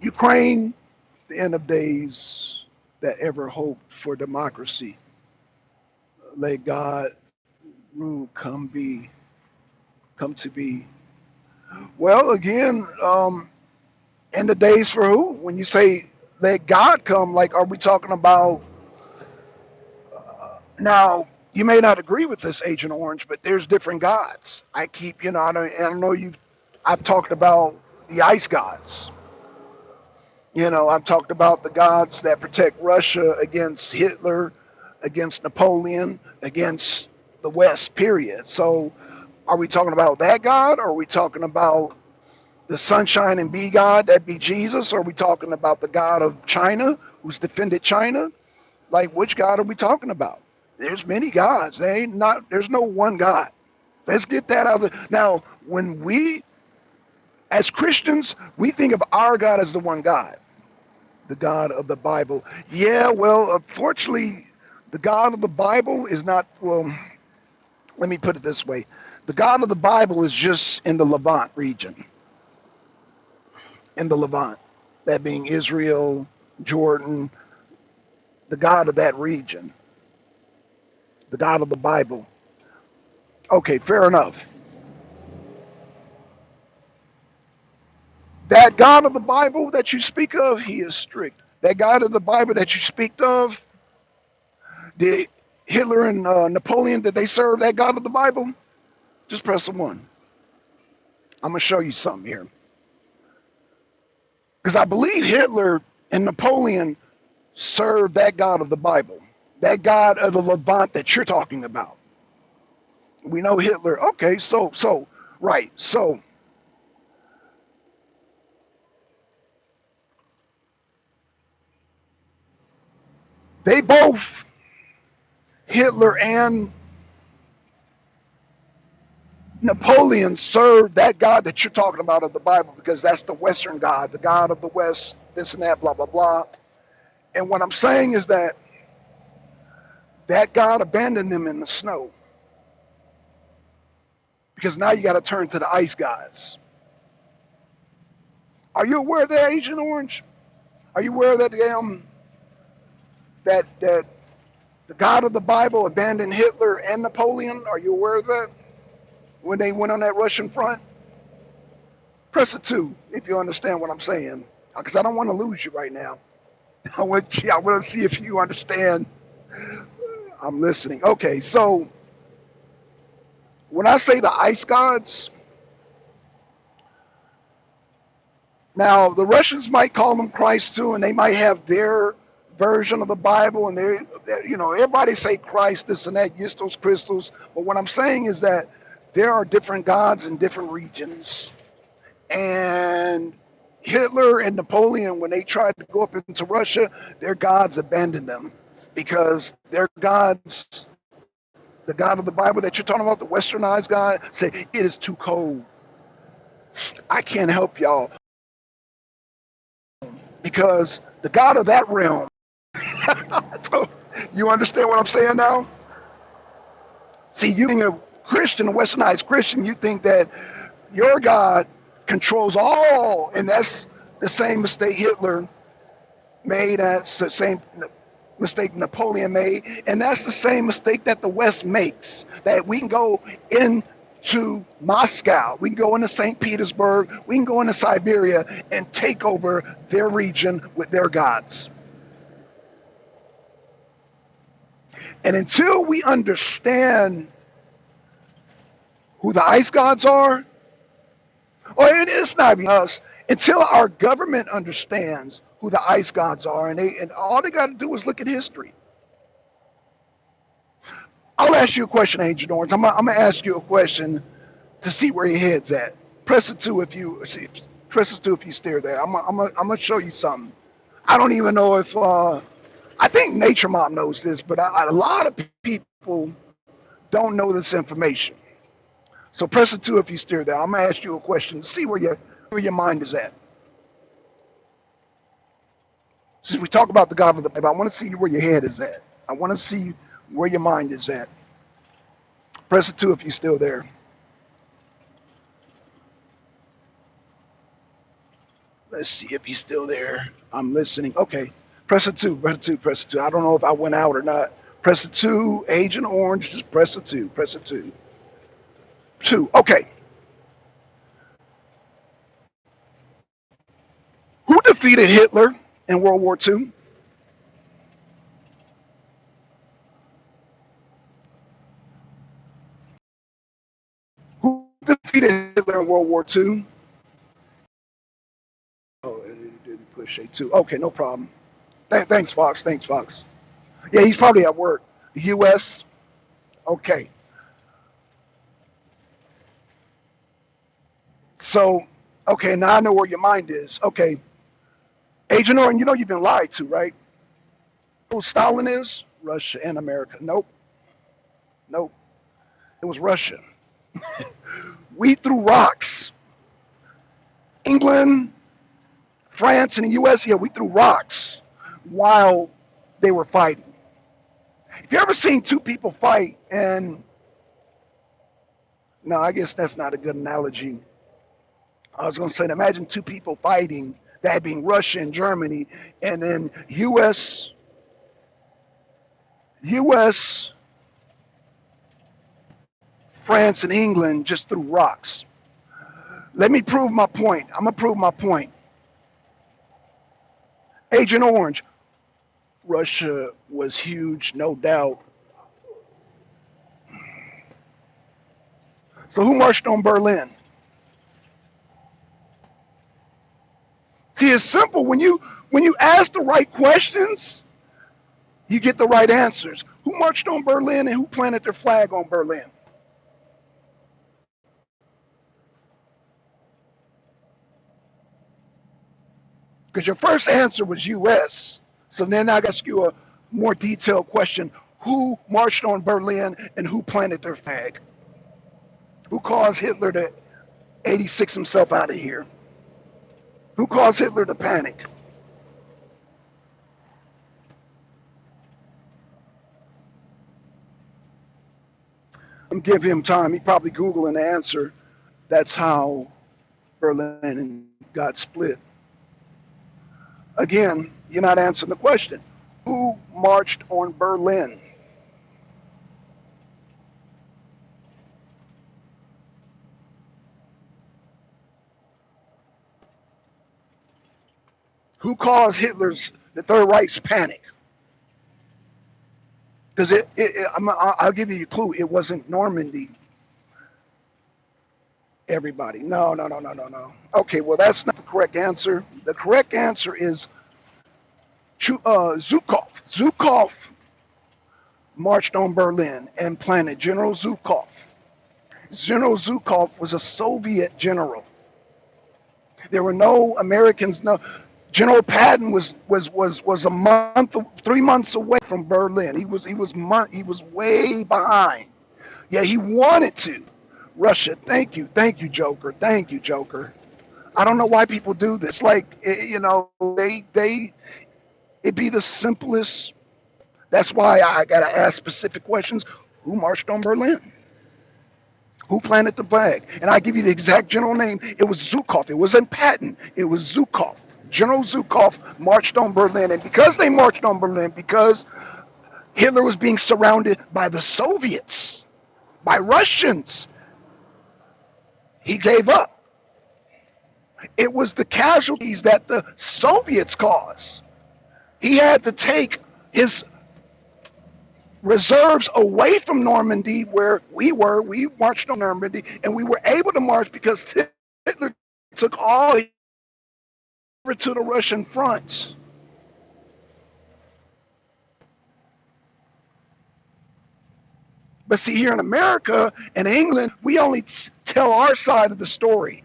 Ukraine, the end of days that ever hoped for democracy. Let God rule come to be. Well, again, end of days for who? When you say let God come, like, are we talking about now? You may not agree with this, Agent Orange, but there's different gods. I don't know I've talked about the ice gods. I've talked about the gods that protect Russia against Hitler, against Napoleon, against the West, period. So are we talking about that God? Or are we talking about the sunshine and bee God, that'd be Jesus? Or are we talking about the God of China, who's defended China? Like, which God are we talking about? There's many gods. There's no one God. Let's get that out of the, now, when we, as Christians, we think of our God as the one God, the God of the Bible. Yeah, well, unfortunately, the God of the Bible is not, well, let me put it this way. The God of the Bible is just in the Levant region. in the Levant, that being Israel, Jordan, the God of that region, the God of the Bible. Okay, fair enough. That God of the Bible that you speak of, he is strict. That God of the Bible that you speak of, did Hitler and Napoleon, did they serve that God of the Bible? Just press the one. I'm going to show you something here. Because I believe Hitler and Napoleon served that God of the Bible, that God of the Levant that you're talking about. We know Hitler. Okay, right. So they both, Hitler and Napoleon, served that God that you're talking about of the Bible, because that's the Western God, the God of the West, this and that, blah, blah, blah. And what I'm saying is that that God abandoned them in the snow, because now you got to turn to the ice gods. Are you aware of that, Agent Orange? Are you aware that that the God of the Bible abandoned Hitler and Napoleon? Are you aware of that? When they went on that Russian front? Press a 2 if you understand what I'm saying, because I don't want to lose you right now. I want to see if you understand. I'm listening. Okay, so when I say the ice gods, now the Russians might call them Christ too, and they might have their version of the Bible, and everybody say Christ, this and that, use those crystals. But what I'm saying is that there are different gods in different regions, and Hitler and Napoleon, when they tried to go up into Russia, their gods abandoned them, because their gods, the God of the Bible that you're talking about, the westernized God, say it is too cold. I can't help y'all, because the God of that realm. So, you understand what I'm saying now? See, you being a Christian, a westernized Christian, you think that your God controls all, and that's the same mistake Hitler made, that's the same mistake Napoleon made, and that's the same mistake that the West makes, that we can go into Moscow, we can go into St. Petersburg, we can go into Siberia and take over their region with their gods. And until we understand who the ice gods are, or it's not even us, until our government understands who the ice gods are, and all they got to do is look at history. I'll ask you a question, Agent Orange. I'm gonna ask you a question to see where your head's at. Press it 2 if you stare there. I'm gonna show you something. I don't even know if I think Nature Mom knows this, but a lot of people don't know this information. So press it 2 if you steer there. I'm gonna ask you a question to see where your mind is at. Since we talk about the God of the Bible, I want to see where your head is at. I want to see where your mind is at. Press it 2 if you're still there. Let's see if he's still there. I'm listening. Okay. Press it 2. Press it 2. Press it 2. I don't know if I went out or not. Press it 2. Agent Orange. Just press it 2. Press it 2. 2. Okay. Who defeated Hitler in World War II? Who defeated Hitler in World War II? Oh, it didn't push A2. Okay, no problem. Thanks, Fox. Thanks, Fox. Yeah, he's probably at work. The U.S. Okay. So, okay, now I know where your mind is. Okay. Agent Oren, you know you've been lied to, right? Who Stalin is? Russia and America. Nope. Nope. It was Russia. We threw rocks. England, France, and the U.S., yeah, we threw rocks while they were fighting. If you ever seen two people fight, and no, I guess that's not a good analogy. I was going to say, imagine two people fighting, that being Russia and Germany, and then U.S., France, and England just threw rocks. Let me prove my point. I'm going to prove my point. Agent Orange, Russia was huge, no doubt. So who marched on Berlin? See, it's simple. When you ask the right questions, you get the right answers. Who marched on Berlin and who planted their flag on Berlin? Because your first answer was U.S. So then I ask you a more detailed question. Who marched on Berlin and who planted their flag? Who caused Hitler to 86 himself out of here? Who caused Hitler to panic? I'm give him time. He probably Googling the answer. That's how Berlin got split. Again, you're not answering the question. Who marched on Berlin? Who caused the Third Reich's panic? Because I'll give you a clue. It wasn't Normandy. Everybody. No, no, no, no, no, no. Okay, well, that's not the correct answer. The correct answer is Zhukov. Zhukov marched on Berlin and planted General Zhukov. General Zhukov was a Soviet general. There were no Americans. No, General Patton was a month, 3 months away from Berlin. He was way behind. Yeah, he wanted to. Russia, thank you, Joker, thank you, Joker. I don't know why people do this. Like, it'd be the simplest. That's why I gotta ask specific questions. Who marched on Berlin? Who planted the flag? And I give you the exact general name. It was Zhukov. It wasn't Patton. It was Zhukov. General Zhukov marched on Berlin, and because they marched on Berlin, because Hitler was being surrounded by the Soviets, by Russians, he gave up. It was the casualties that the Soviets caused. He had to take his reserves away from Normandy, where we were. We marched on Normandy, and we were able to march because Hitler took all over to the Russian front. But see, here in America and England, we only tell our side of the story.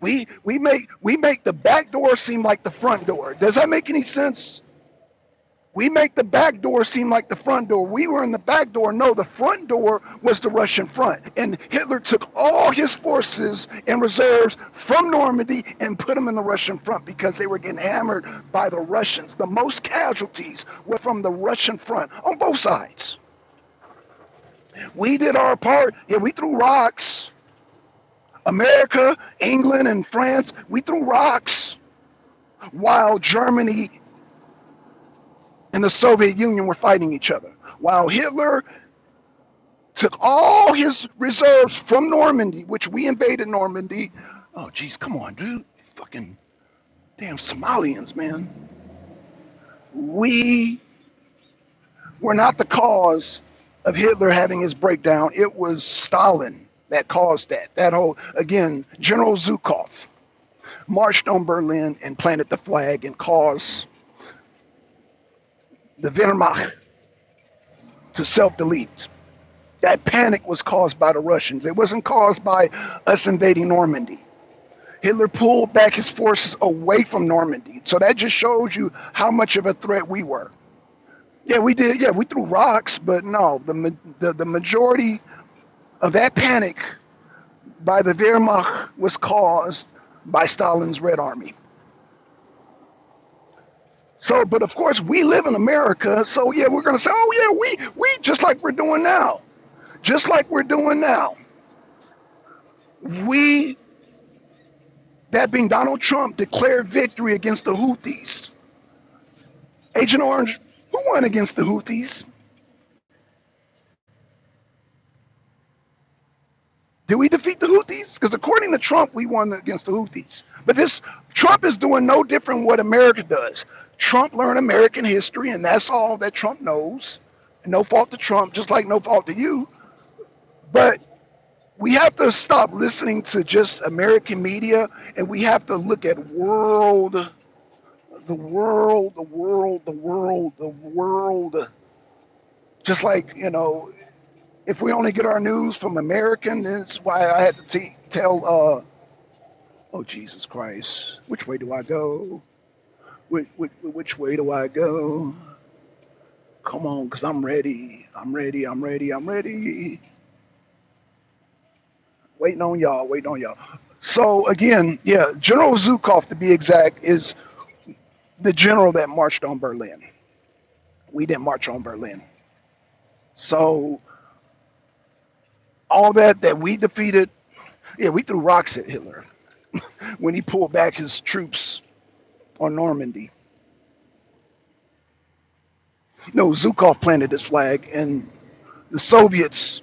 We make the back door seem like the front door. Does that make any sense? We make the back door seem like the front door. We were in the back door. No, the front door was the Russian front. And Hitler took all his forces and reserves from Normandy and put them in the Russian front because they were getting hammered by the Russians. The most casualties were from the Russian front on both sides. We did our part. Yeah, we threw rocks. America, England, and France, we threw rocks while Germany and the Soviet Union were fighting each other. While Hitler took all his reserves from Normandy, which we invaded Normandy. Oh, geez, come on, dude. Fucking damn Somalians, man. We were not the cause of Hitler having his breakdown. It was Stalin that caused that. That whole, again, General Zhukov marched on Berlin and planted the flag and caused the Wehrmacht to self-delete. That panic was caused by the Russians. It wasn't caused by us invading Normandy. Hitler pulled back his forces away from Normandy. So that just shows you how much of a threat we were. Yeah, we did. Yeah, we threw rocks, but no, the majority of that panic by the Wehrmacht was caused by Stalin's Red Army. So, but of course, we live in America, so yeah, we're going to say, oh yeah, we just like we're doing now. Just like we're doing now. We that being Donald Trump declared victory against the Houthis. Agent Orange, who won against the Houthis? Did we defeat the Houthis? Because according to Trump, we won against the Houthis. But this Trump is doing no different than what America does. Trump learned American history, and that's all that Trump knows. No fault to Trump, just like no fault to you. But we have to stop listening to just American media, and we have to look at the world. Just like, if we only get our news from American, that's why I had to tell, oh, Jesus Christ, which way do I go? Which way do I go? Come on, because I'm ready. I'm ready. Waiting on y'all. So again, yeah, General Zhukov, to be exact, is the general that marched on Berlin. We didn't march on Berlin. So all that we defeated, yeah, we threw rocks at Hitler when he pulled back his troops on Normandy. No, Zhukov planted his flag, and the Soviets,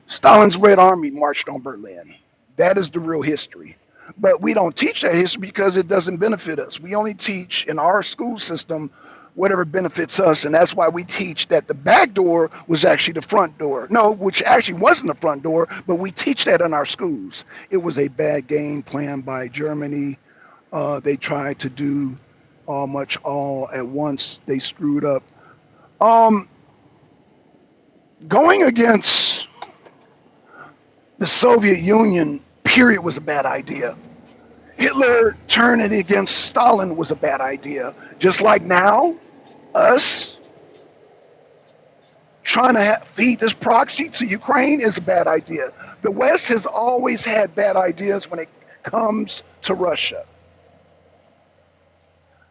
Stalin's Red Army marched on Berlin. That is the real history. But we don't teach that history because it doesn't benefit us. We only teach in our school system whatever benefits us, and that's why we teach that the back door was actually the front door. No, which actually wasn't the front door, but we teach that in our schools. It was a bad game planned by Germany. They tried to do much all at once. They screwed up. Going against the Soviet Union, period, was a bad idea. Hitler turning against Stalin was a bad idea. Just like now, us trying to feed this proxy to Ukraine is a bad idea. The West has always had bad ideas when it comes to Russia.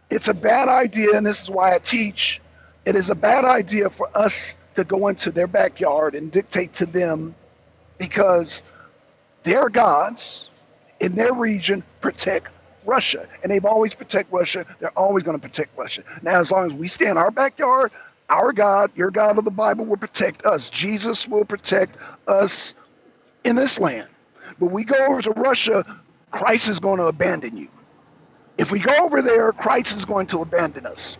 It's a bad idea, and this is why I teach. It is a bad idea for us to go into their backyard and dictate to them, because their gods in their region protect Russia, and they've always protect Russia. They're always going to protect Russia. Now, as long as we stay in our backyard, our God, your God of the Bible, will protect us. Jesus will protect us in this land. But we go over to Russia, Christ is going to abandon you. If we go over there, Christ is going to abandon us.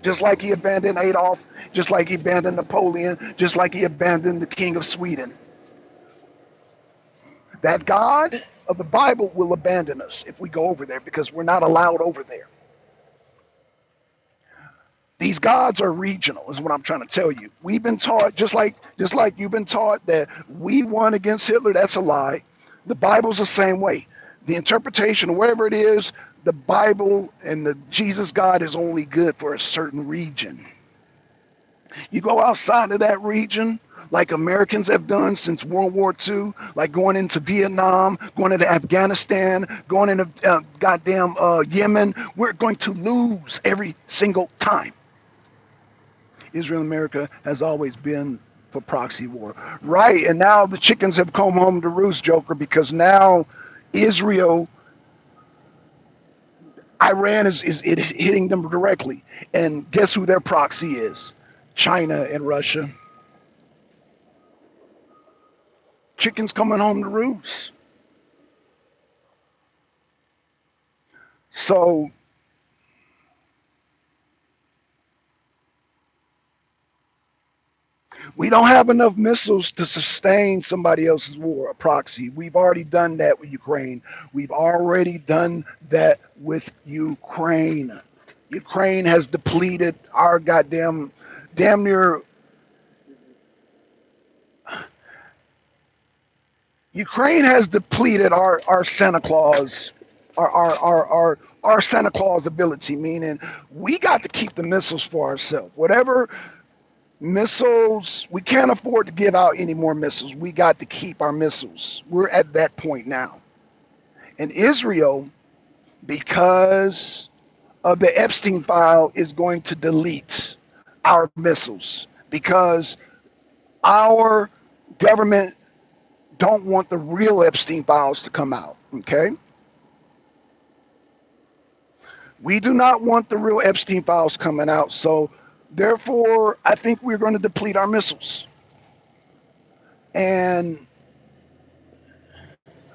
Just like he abandoned Adolf, just like he abandoned Napoleon, just like he abandoned the King of Sweden. That God of the Bible will abandon us if we go over there, because we're not allowed over there. These gods are regional, is what I'm trying to tell you. We've been taught, just like you've been taught, that we won against Hitler. That's a lie. The Bible's the same way. The interpretation, wherever it is, the Bible and the Jesus God is only good for a certain region. You go outside of that region, like Americans have done since World War II, like going into Vietnam, going into Afghanistan, going into Yemen, we're going to lose every single time. Israel and America has always been for proxy war. Right, and now the chickens have come home to roost, Joker, because now Israel, Iran is hitting them directly. And guess who their proxy is? China and Russia. Chickens coming home to roost. So we don't have enough missiles to sustain somebody else's war, a proxy. We've already done that with Ukraine. We've already done that with Ukraine. Ukraine has depleted our damn near. Ukraine has depleted our Santa Claus, our Santa Claus ability, meaning we got to keep the missiles for ourselves. Whatever missiles, we can't afford to give out any more missiles. We got to keep our missiles. We're at that point now. And Israel, because of the Epstein file, is going to delete our missiles, because our government don't want the real Epstein files to come out, okay? We do not want the real Epstein files coming out. So therefore, I think we're going to deplete our missiles. And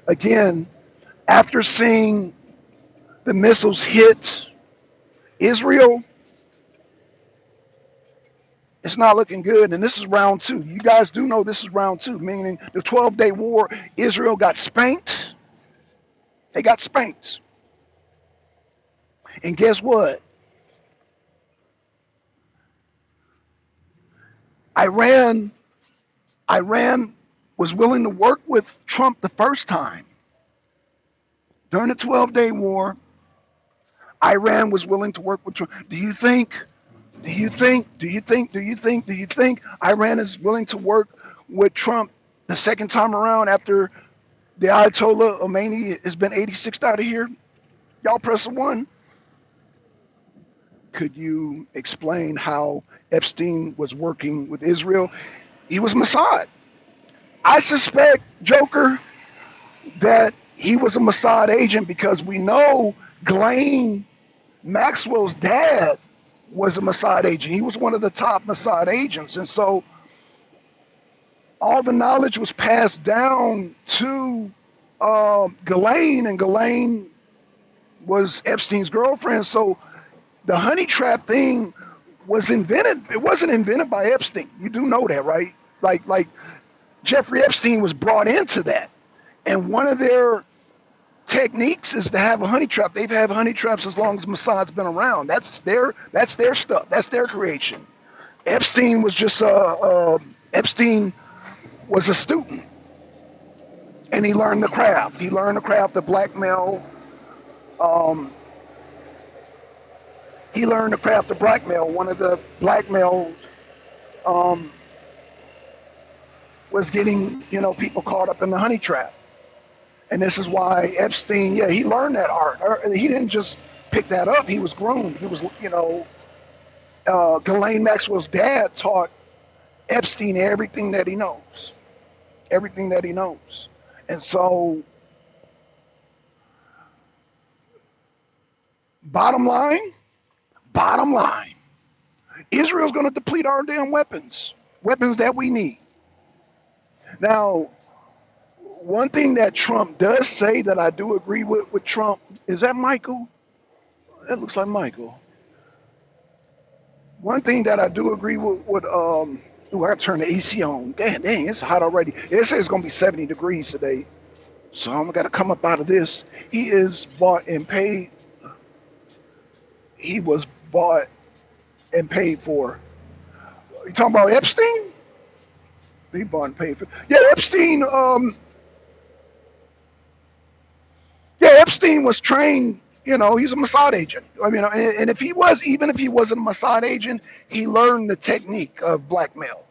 again, after seeing the missiles hit Israel, it's not looking good. And this is round two. You guys do know this is round two, meaning the 12-day war, Israel got spanked. They got spanked. And guess what? Iran was willing to work with Trump the first time. During the 12-day war, Iran was willing to work with Trump. Do you think Iran is willing to work with Trump the second time around after the Ayatollah Khomeini has been 86th out of here? Y'all press the one. Could you explain how Epstein was working with Israel? He was Mossad. I suspect, Joker, that he was a Mossad agent because we know Ghislaine Maxwell's dad was a Mossad agent. He was one of the top Mossad agents. And so all the knowledge was passed down to Ghislaine, and Ghislaine was Epstein's girlfriend. So the honey trap thing was invented. It wasn't invented by Epstein. You do know that, right? Like Jeffrey Epstein was brought into that. And one of their techniques is to have a honey trap. They've had honey traps as long as Mossad's been around. That's their stuff. That's their creation. Epstein was just Epstein was a student, and he learned the craft. He learned the craft of blackmail. He learned the craft of blackmail. One of the blackmail was getting people caught up in the honey trap. And this is why Epstein, he learned that art. He didn't just pick that up. He was groomed. He was, Ghislaine Maxwell's dad taught Epstein everything that he knows. Everything that he knows. And so, bottom line, Israel's going to deplete our damn weapons that we need. Now, one thing that Trump does say that I do agree with Trump, is that Michael? That looks like Michael. One thing that I do agree with I gotta turn the AC on. Dang, it's hot already. It says it's gonna be 70 degrees today. So I'm gonna come up out of this. He is bought and paid. He was bought and paid for. You talking about Epstein? He bought and paid for. Yeah, Epstein. Epstein was trained. He's a Mossad agent. I mean, and if he was, even if he wasn't a Mossad agent, he learned the technique of blackmail.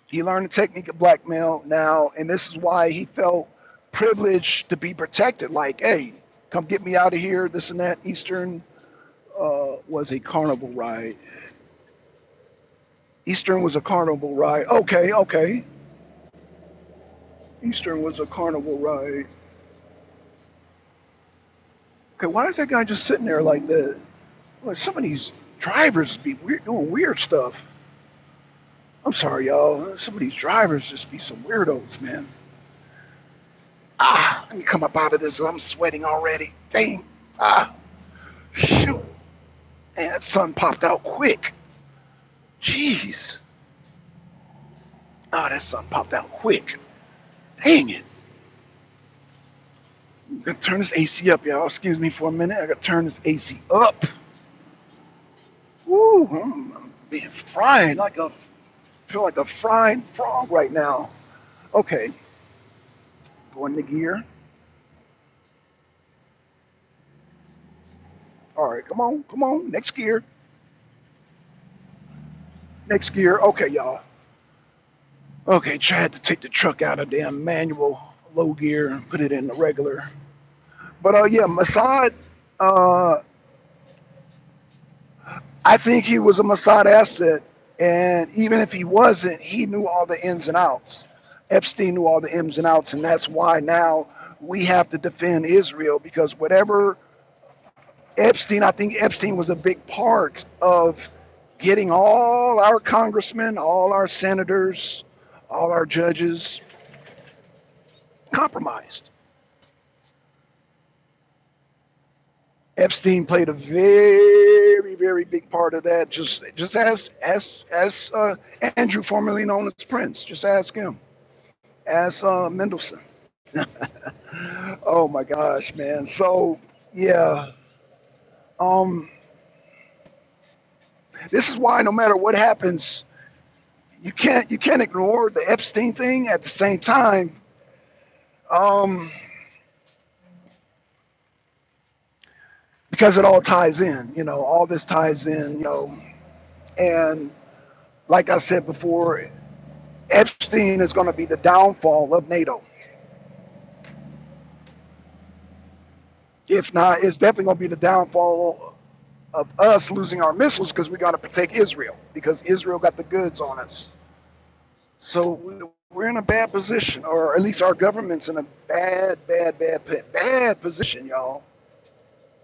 He learned the technique of blackmail now, and this is why he felt privileged to be protected. Like, hey, come get me out of here. This and that. Eastern was a carnival ride. Eastern was a carnival ride. Okay. Eastern was a carnival ride. Okay, why is that guy just sitting there like that? Well, some of these drivers be doing weird stuff. I'm sorry, y'all. Some of these drivers just be some weirdos, man. Let me come up out of this. I'm sweating already. Dang. Shoot. Man, that sun popped out quick. Jeez. That sun popped out quick. Dang it. I'm gonna turn this AC up, y'all. Excuse me for a minute. I gotta turn this AC up. Woo, I'm being fried feel like a fried frog right now. Okay. Going to gear. All right, come on. Next gear. Okay, y'all. Okay, tried to take the truck out of damn manual low gear and put it in the regular. But Mossad, I think he was a Mossad asset, and even if he wasn't, he knew all the ins and outs. Epstein knew all the ins and outs, and that's why now we have to defend Israel, because whatever Epstein, I think Epstein was a big part of getting all our congressmen, all our senators, all our judges compromised. Epstein played a very, very big part of that. Just as Andrew, formerly known as Prince. Just ask him. Ask Mendelssohn. Oh my gosh, man. So yeah, um, this is why no matter what happens, you can't ignore the Epstein thing. At the same time, um, because it all ties in. All this ties in. And like I said before, Epstein is going to be the downfall of NATO. If not, it's definitely going to be the downfall of us losing our missiles because we got to protect Israel because Israel got the goods on us. So we're in a bad position, or at least our government's in a bad position, y'all.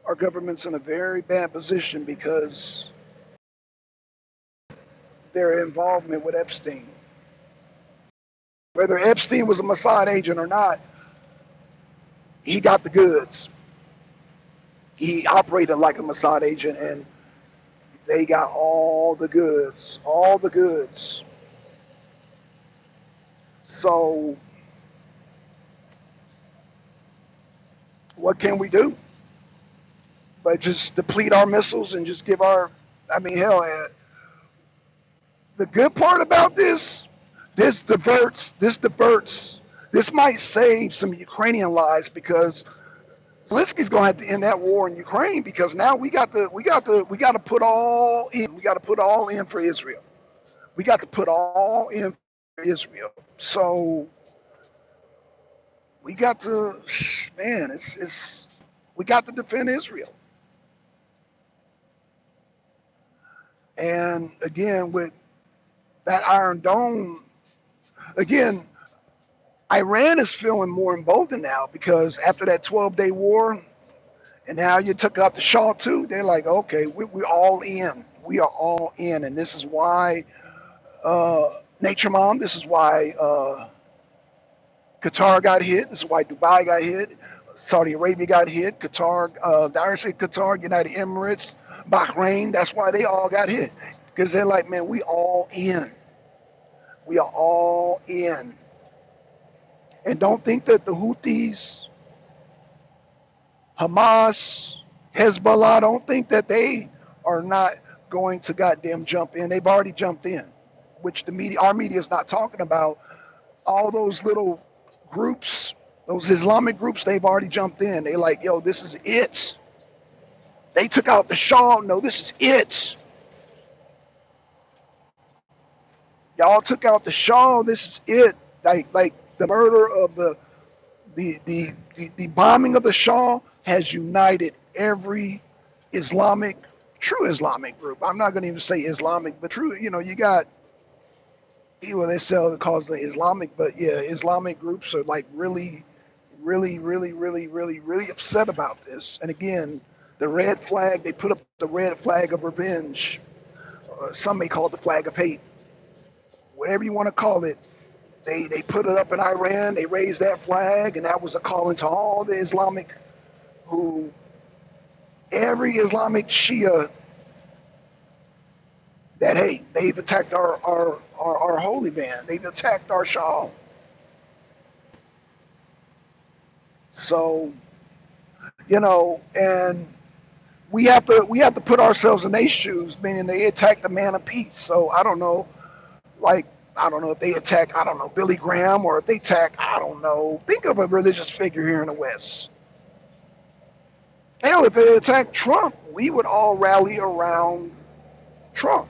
Our government's in a very bad position because their involvement with Epstein. Whether Epstein was a Mossad agent or not, he got the goods. He operated like a Mossad agent, and they got all the goods, all the goods. So what can we do? But just deplete our missiles and just give our, I mean, hell, the good part about this might save some Ukrainian lives because Zelensky's going to have to end that war in Ukraine because now we got to put all in. We got to put all in for Israel. We got to put all in for Israel. So we got to, man, it's we got to defend Israel. And again, with that Iron Dome, again, Iran is feeling more emboldened now because after that 12-day war, and now you took out the Shah too, they're like, okay, we're all in. We are all in. And this is why, Nature Mom, this is why Qatar got hit. This is why Dubai got hit. Saudi Arabia got hit. Qatar, Qatar, United Emirates, Bahrain, that's why they all got hit. Because they're like, man, we all in. We are all in. And don't think that the Houthis, Hamas, Hezbollah, don't think that they are not going to goddamn jump in. They've already jumped in, which our media is not talking about. All those little groups, those Islamic groups, they've already jumped in. They like, yo, this is it. They took out the Shah. No, this is it. Y'all took out the Shah. This is it. Like the murder of the bombing of the Shah has united every true Islamic group. I'm not going to even say Islamic, but true. You got people they call it Islamic, but yeah, Islamic groups are like really, really, really, really, really, really upset about this. And again, the red flag, they put up the red flag of revenge. Some may call it the flag of hate. Whatever you want to call it, they put it up in Iran. They raised that flag, and that was a calling to all the Islamic every Islamic Shia that, hey, they've attacked our holy man. They've attacked our Shah. So, and we have to put ourselves in their shoes, meaning they attacked the man of peace. So I don't know if they attack, I don't know, Billy Graham, or if they attack, I don't know, think of a religious figure here in the West. Hell, if they attacked Trump, we would all rally around Trump.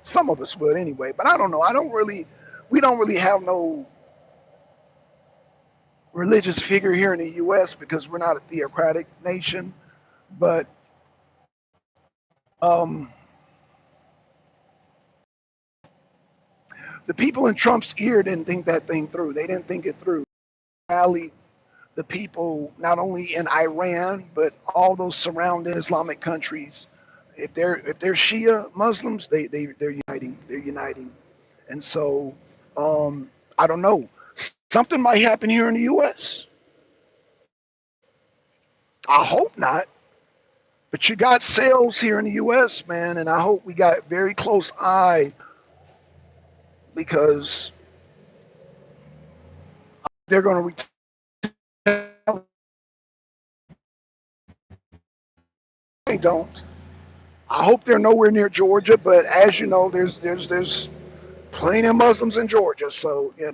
Some of us would anyway, but I don't know. We don't really have no religious figure here in the U.S. because we're not a theocratic nation. But the people in Trump's ear didn't think that thing through. They didn't think it through. Rallied the people not only in Iran but all those surrounding Islamic countries. If they're Shia Muslims, they're uniting. They're uniting, and so I don't know. Something might happen here in the U.S. I hope not, but you got sales here in the U.S., man, and I hope we got very close eye because they're going to retaliate. They don't. I hope they're nowhere near Georgia, but as you know, there's plenty of Muslims in Georgia, so there's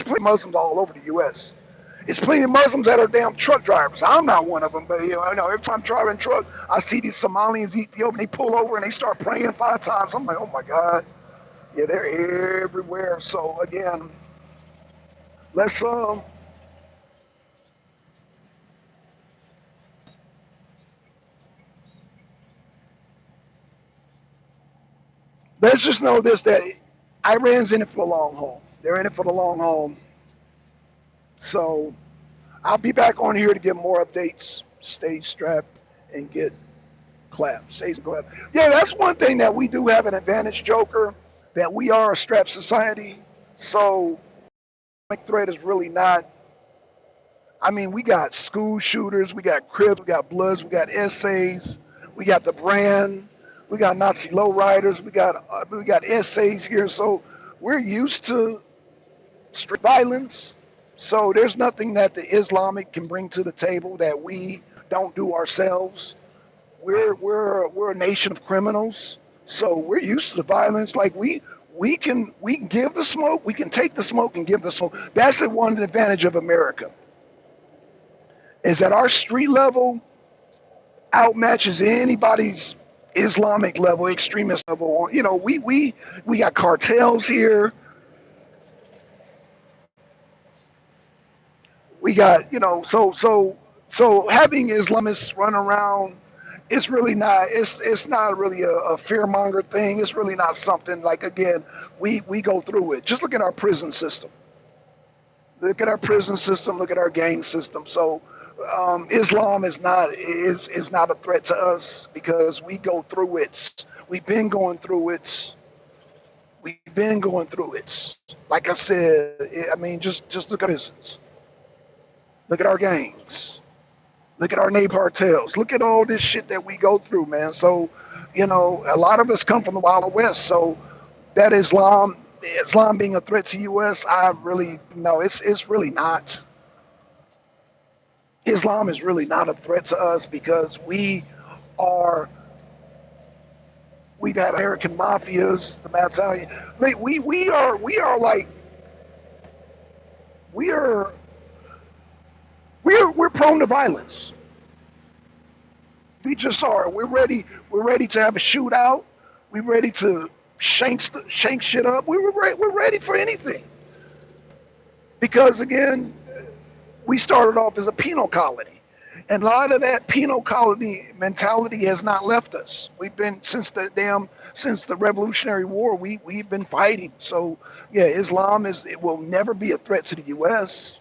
plenty of Muslims all over the U.S. It's plenty of Muslims that are damn truck drivers. I'm not one of them, but I know every time I'm driving a truck, I see these Somalians, Ethiopian, they pull over and they start praying 5 times. I'm like, oh my God, yeah, they're everywhere. So again, let's let's just know this, that Iran's in it for the long haul. They're in it for the long haul. So I'll be back on here to get more updates. Stay strapped and get clap. Stay clap. Yeah, that's one thing that we do have an advantage, Joker, that we are a strapped society. So threat is really not. I mean, we got school shooters, we got Crips, we got Bloods, we got essays, we got the brand, we got Nazi lowriders, we got essays here. So we're used to street violence. So there's nothing that the Islamic can bring to the table that we don't do ourselves. We're a nation of criminals, so we're used to the violence. Like we can give the smoke, we can take the smoke and give the smoke. That's the one advantage of America is that our street level outmatches anybody's Islamic level, extremist level. We got cartels here. We got so having Islamists run around, it's not really a fear monger thing. It's really not something like, again, we go through it. Just look at our prison system. Look at our prison system. Look at our gang system. So Islam is not a threat to us because we go through it. We've been going through it. We've been going through it. Like I said, I mean, just look at prisons. Look at our gangs. Look at our neighbor cartels. Look at all this shit that we go through, man. So, a lot of us come from the Wild West. So that Islam being a threat to U.S., I really no, it's really not. Islam is really not a threat to us because are we've had American mafias, the Italian. Like, we are like we are we're prone to violence. We just are. We're ready to have a shootout. We're ready to shank shit up. We're ready for anything because again, we started off as a penal colony, and a lot of that penal colony mentality has not left us. We've been since the Revolutionary War. We've been fighting. So yeah, Islam it will never be a threat to the U.S.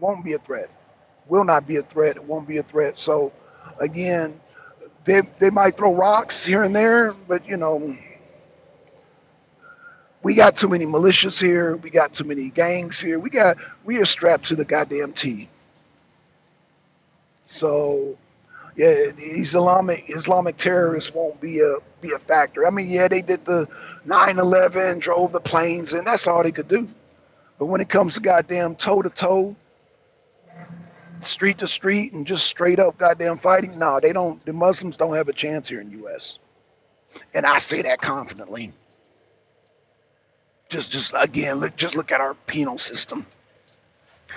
Won't be a threat. Will not be a threat. It won't be a threat. So again, they might throw rocks here and there, but we got too many militias here. We got too many gangs here. We are strapped to the goddamn T. So yeah, the Islamic terrorists won't be a factor. I mean, yeah, they did the 9/11, drove the planes, and that's all they could do. But when it comes to goddamn toe to toe, street to street, and just straight up goddamn fighting, no, they don't. The Muslims don't have a chance here in the U.S. And I say that confidently. Just again, look at our penal system.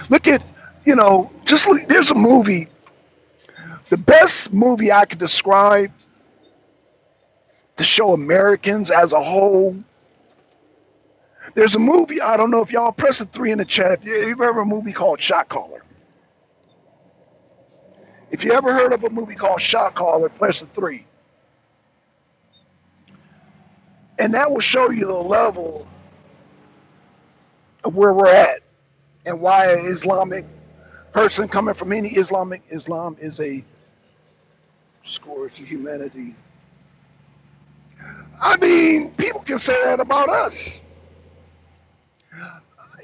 Look at just look, there's a movie. The best movie I could describe to show Americans as a whole. There's a movie. I don't know if y'all press the 3 in the chat. If you've ever a movie called Shot Caller. If you ever heard of a movie called Shot Caller, press the 3, and that will show you the level of where we're at. and why an Islamic person coming from any Islam is a scourge to humanity. I mean, people can say that about us.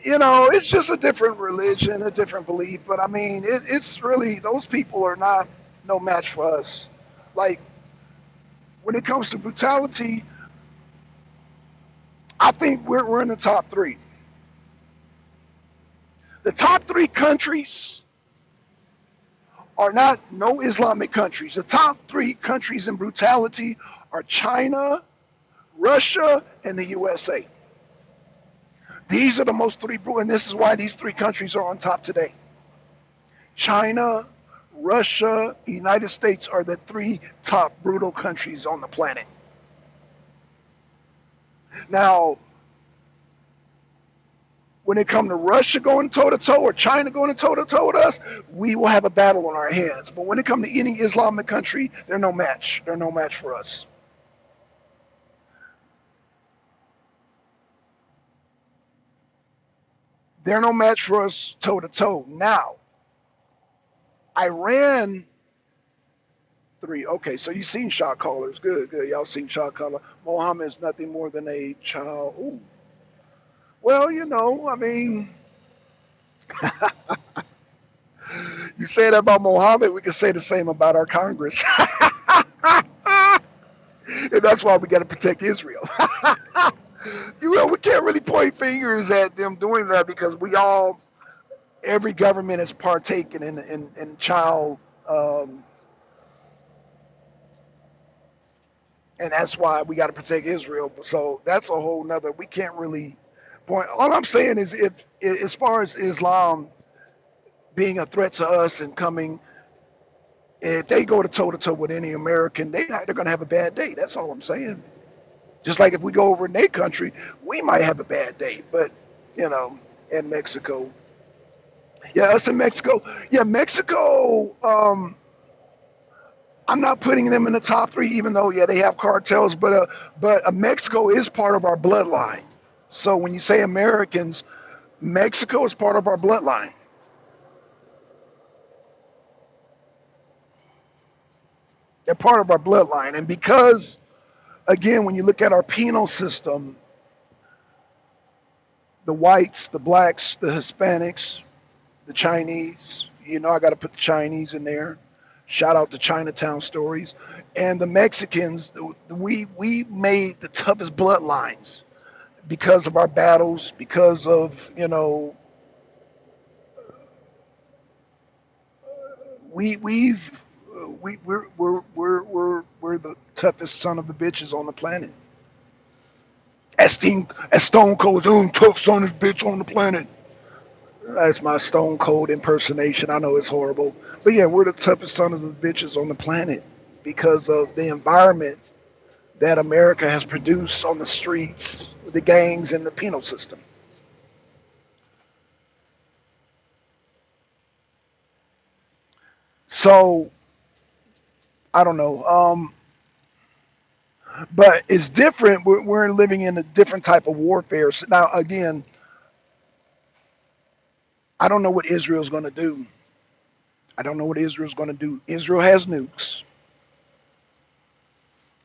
You know, it's just a different religion, a different belief. But I mean, it's really, those people are not no match for us. Like, when it comes to brutality, I think we're in the top three. The top three countries are not no Islamic countries. The top three countries in brutality are China, Russia, and the USA. These are the most three, and this is why these three countries are on top today. China, Russia, United States are the three top brutal countries on the planet. Now, when it comes to Russia going toe to toe or China going toe to toe with us, we will have a battle on our hands. But when it comes to any Islamic country, they're no match. They're no match for us. They're no match for us toe to toe. Now, Iran three. Okay, so you've seen shot callers. Good, good. Y'all seen shot caller. Mohammed is nothing more than a child. Ooh. Well, you know, I mean, you say that about Mohammed, we can say the same about our Congress. And that's why we got to protect Israel. You know, we can't really point fingers at them doing that because every government has partaken in child, um, and that's why we got to protect Israel. So that's a whole nother. We can't really point. All I'm saying is, if as far as Islam being a threat to us and coming, if they go to toe with any American, they're going to have a bad day. That's all I'm saying. Just like if we go over in their country, we might have a bad day. But you know, in Mexico, yeah, us in Mexico, yeah, Mexico. I'm not putting them in the top three, even though yeah they have cartels, but Mexico is part of our bloodline. So when you say Americans, Mexico is part of our bloodline. They're part of our bloodline, and because again, when you look at our penal system, the whites, the blacks, the Hispanics, the Chinese, you know, I got to put the Chinese in there. Shout out to Chinatown stories, and the Mexicans. We made the toughest bloodlines because of our battles, because of we've we're the toughest son of the bitches on the planet. As Stone Cold, the only tough son of a bitch on the planet. That's my Stone Cold impersonation. I know it's horrible, but yeah, we're the toughest son of the bitches on the planet because of the environment that America has produced on the streets, the gangs, and the penal system. So I don't know. But it's different. We're living in a different type of warfare. So now, again, I don't know what Israel's going to do. I don't know what Israel's going to do. Israel has nukes,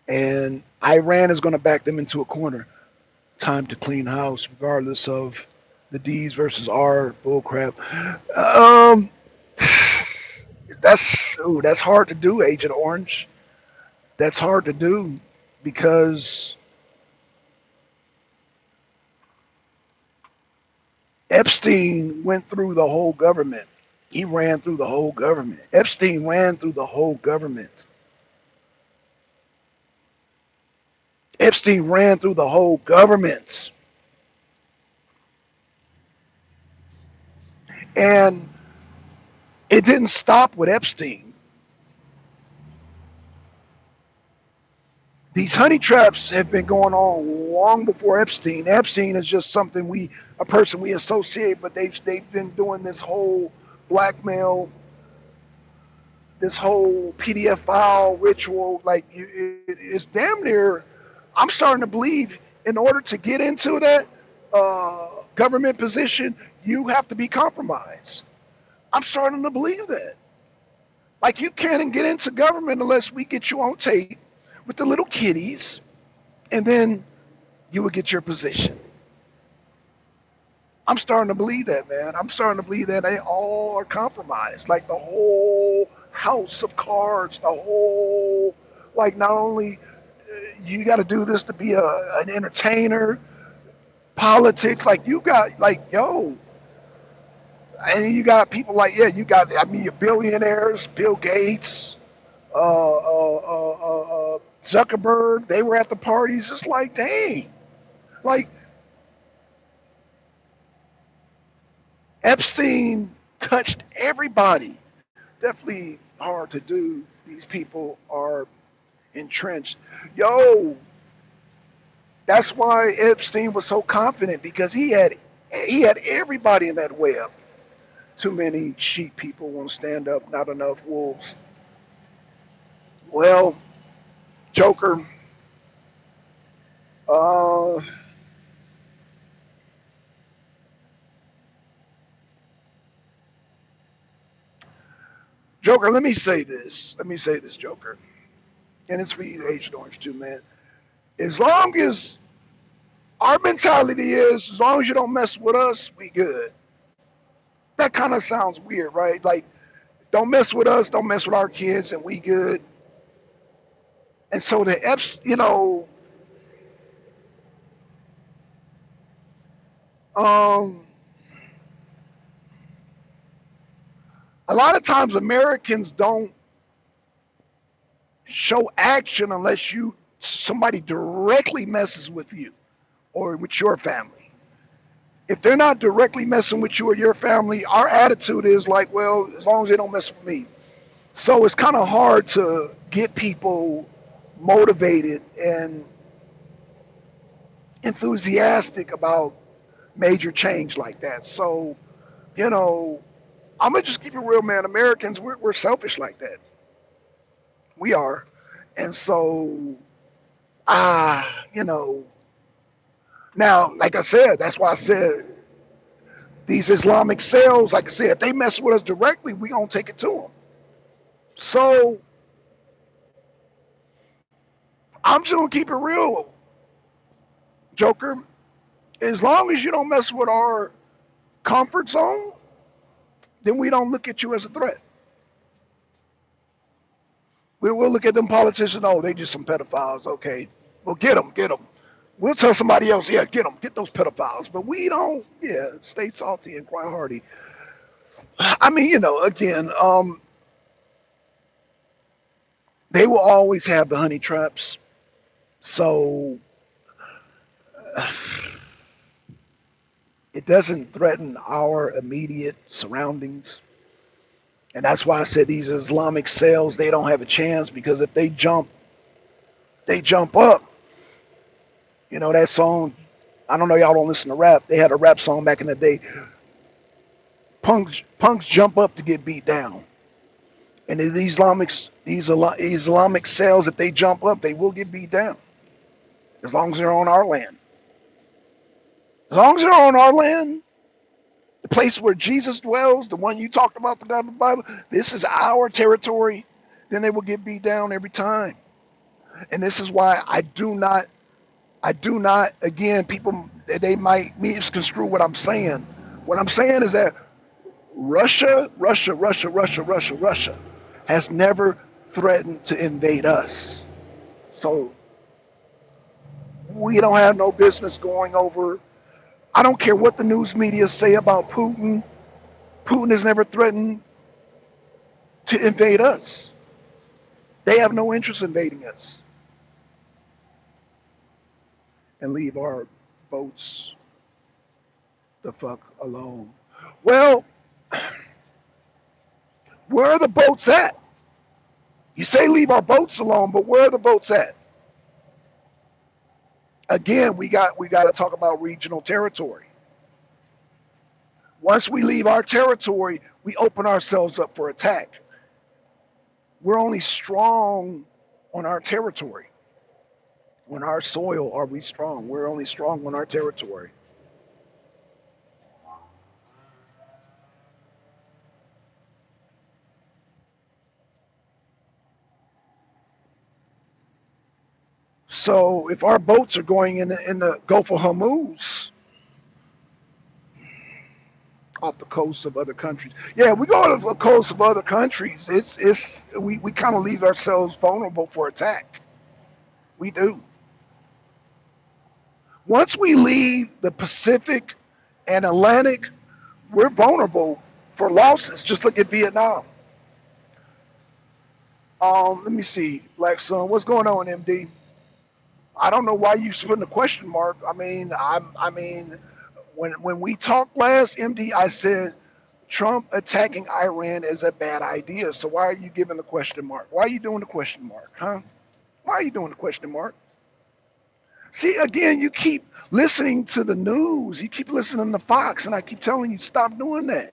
and Iran is going to back them into a corner. Time to clean house, regardless of the D's versus R bullcrap. Um, that's hard to do, Agent Orange. That's hard to do because Epstein went through the whole government. He ran through the whole government. Epstein ran through the whole government. Epstein ran through the whole government. And it didn't stop with Epstein. These honey traps have been going on long before Epstein. Epstein is just something a person we associate, but they've been doing this whole blackmail, this whole PDF file ritual. Like it's damn near. I'm starting to believe in order to get into that government position, You have to be compromised. I'm starting to believe that. Like you can't get into government unless we get you on tape with the little kiddies, and then you will get your position. I'm starting to believe that, man. I'm starting to believe that they all are compromised. Like the whole house of cards, the whole, like not only you got to do this to be an entertainer, politics, like you got, like, yo, and you got people like, yeah, you got, I mean, your billionaires, Bill Gates, Zuckerberg, they were at the parties. It's like, dang, like Epstein touched everybody. Definitely hard to do. These people are entrenched. Yo, that's why Epstein was so confident because he had everybody in that web. Too many sheep people won't stand up, not enough wolves. Well, Joker, uh, Joker, let me say this. Let me say this, Joker. And it's for you, Agent Orange, too, man. As long as our mentality is, as long as you don't mess with us, we good. That kind of sounds weird, right? Like, don't mess with us, don't mess with our kids, and we good. And so the F's, um, a lot of times Americans don't show action unless somebody directly messes with you or with your family. If they're not directly messing with you or your family, our attitude is like, well, as long as they don't mess with me. So it's kind of hard to get people motivated and enthusiastic about major change like that. So, you know, I'm gonna just keep it real, man. Americans, we're selfish like that. We are, and so you know. Now, like I said, that's why I said these Islamic cells. Like I said, if they mess with us directly, we gonna take it to them. So I'm just gonna keep it real, Joker. As long as you don't mess with our comfort zone, then we don't look at you as a threat. We'll look at them politicians. Oh, they just some pedophiles. Okay, well, get them. We'll tell somebody else, yeah, get those pedophiles. But we don't, yeah, stay salty and cry hardy. I mean, again, they will always have the honey traps. So it doesn't threaten our immediate surroundings. And that's why I said these Islamic cells, they don't have a chance because if they jump up. That song, I don't know, y'all don't listen to rap. They had a rap song back in the day. Punks jump up to get beat down. And these Islamic cells, if they jump up, they will get beat down. As long as they're on our land. As long as they're on our land, the place where Jesus dwells, the one you talked about, the God of the Bible, this is our territory, then they will get beat down every time. And this is why I do not, again, people, they might misconstrue what I'm saying. What I'm saying is that Russia has never threatened to invade us. So we don't have no business going over. I don't care what the news media say about Putin. Putin has never threatened to invade us. They have no interest in invading us and leave our boats the fuck alone. Well, where are the boats at? You say leave our boats alone, but where are the boats at? Again, we got to talk about regional territory. Once we leave our territory, we open ourselves up for attack. We're only strong on our territory. On our soil are we strong. We're only strong on our territory. So if our boats are going in the Gulf of Hormuz, off the coast of other countries, yeah, we go to the coast of other countries. We kind of leave ourselves vulnerable for attack. We do. Once we leave the Pacific and Atlantic, we're vulnerable for losses. Just look at Vietnam. Let me see, Black Sun, what's going on, MD? I don't know why you putting a question mark. I mean, when we talked last, MD, I said Trump attacking Iran is a bad idea. So why are you giving the question mark? Why are you doing the question mark, huh? Why are you doing the question mark? See, again, you keep listening to the news. You keep listening to Fox, and I keep telling you stop doing that.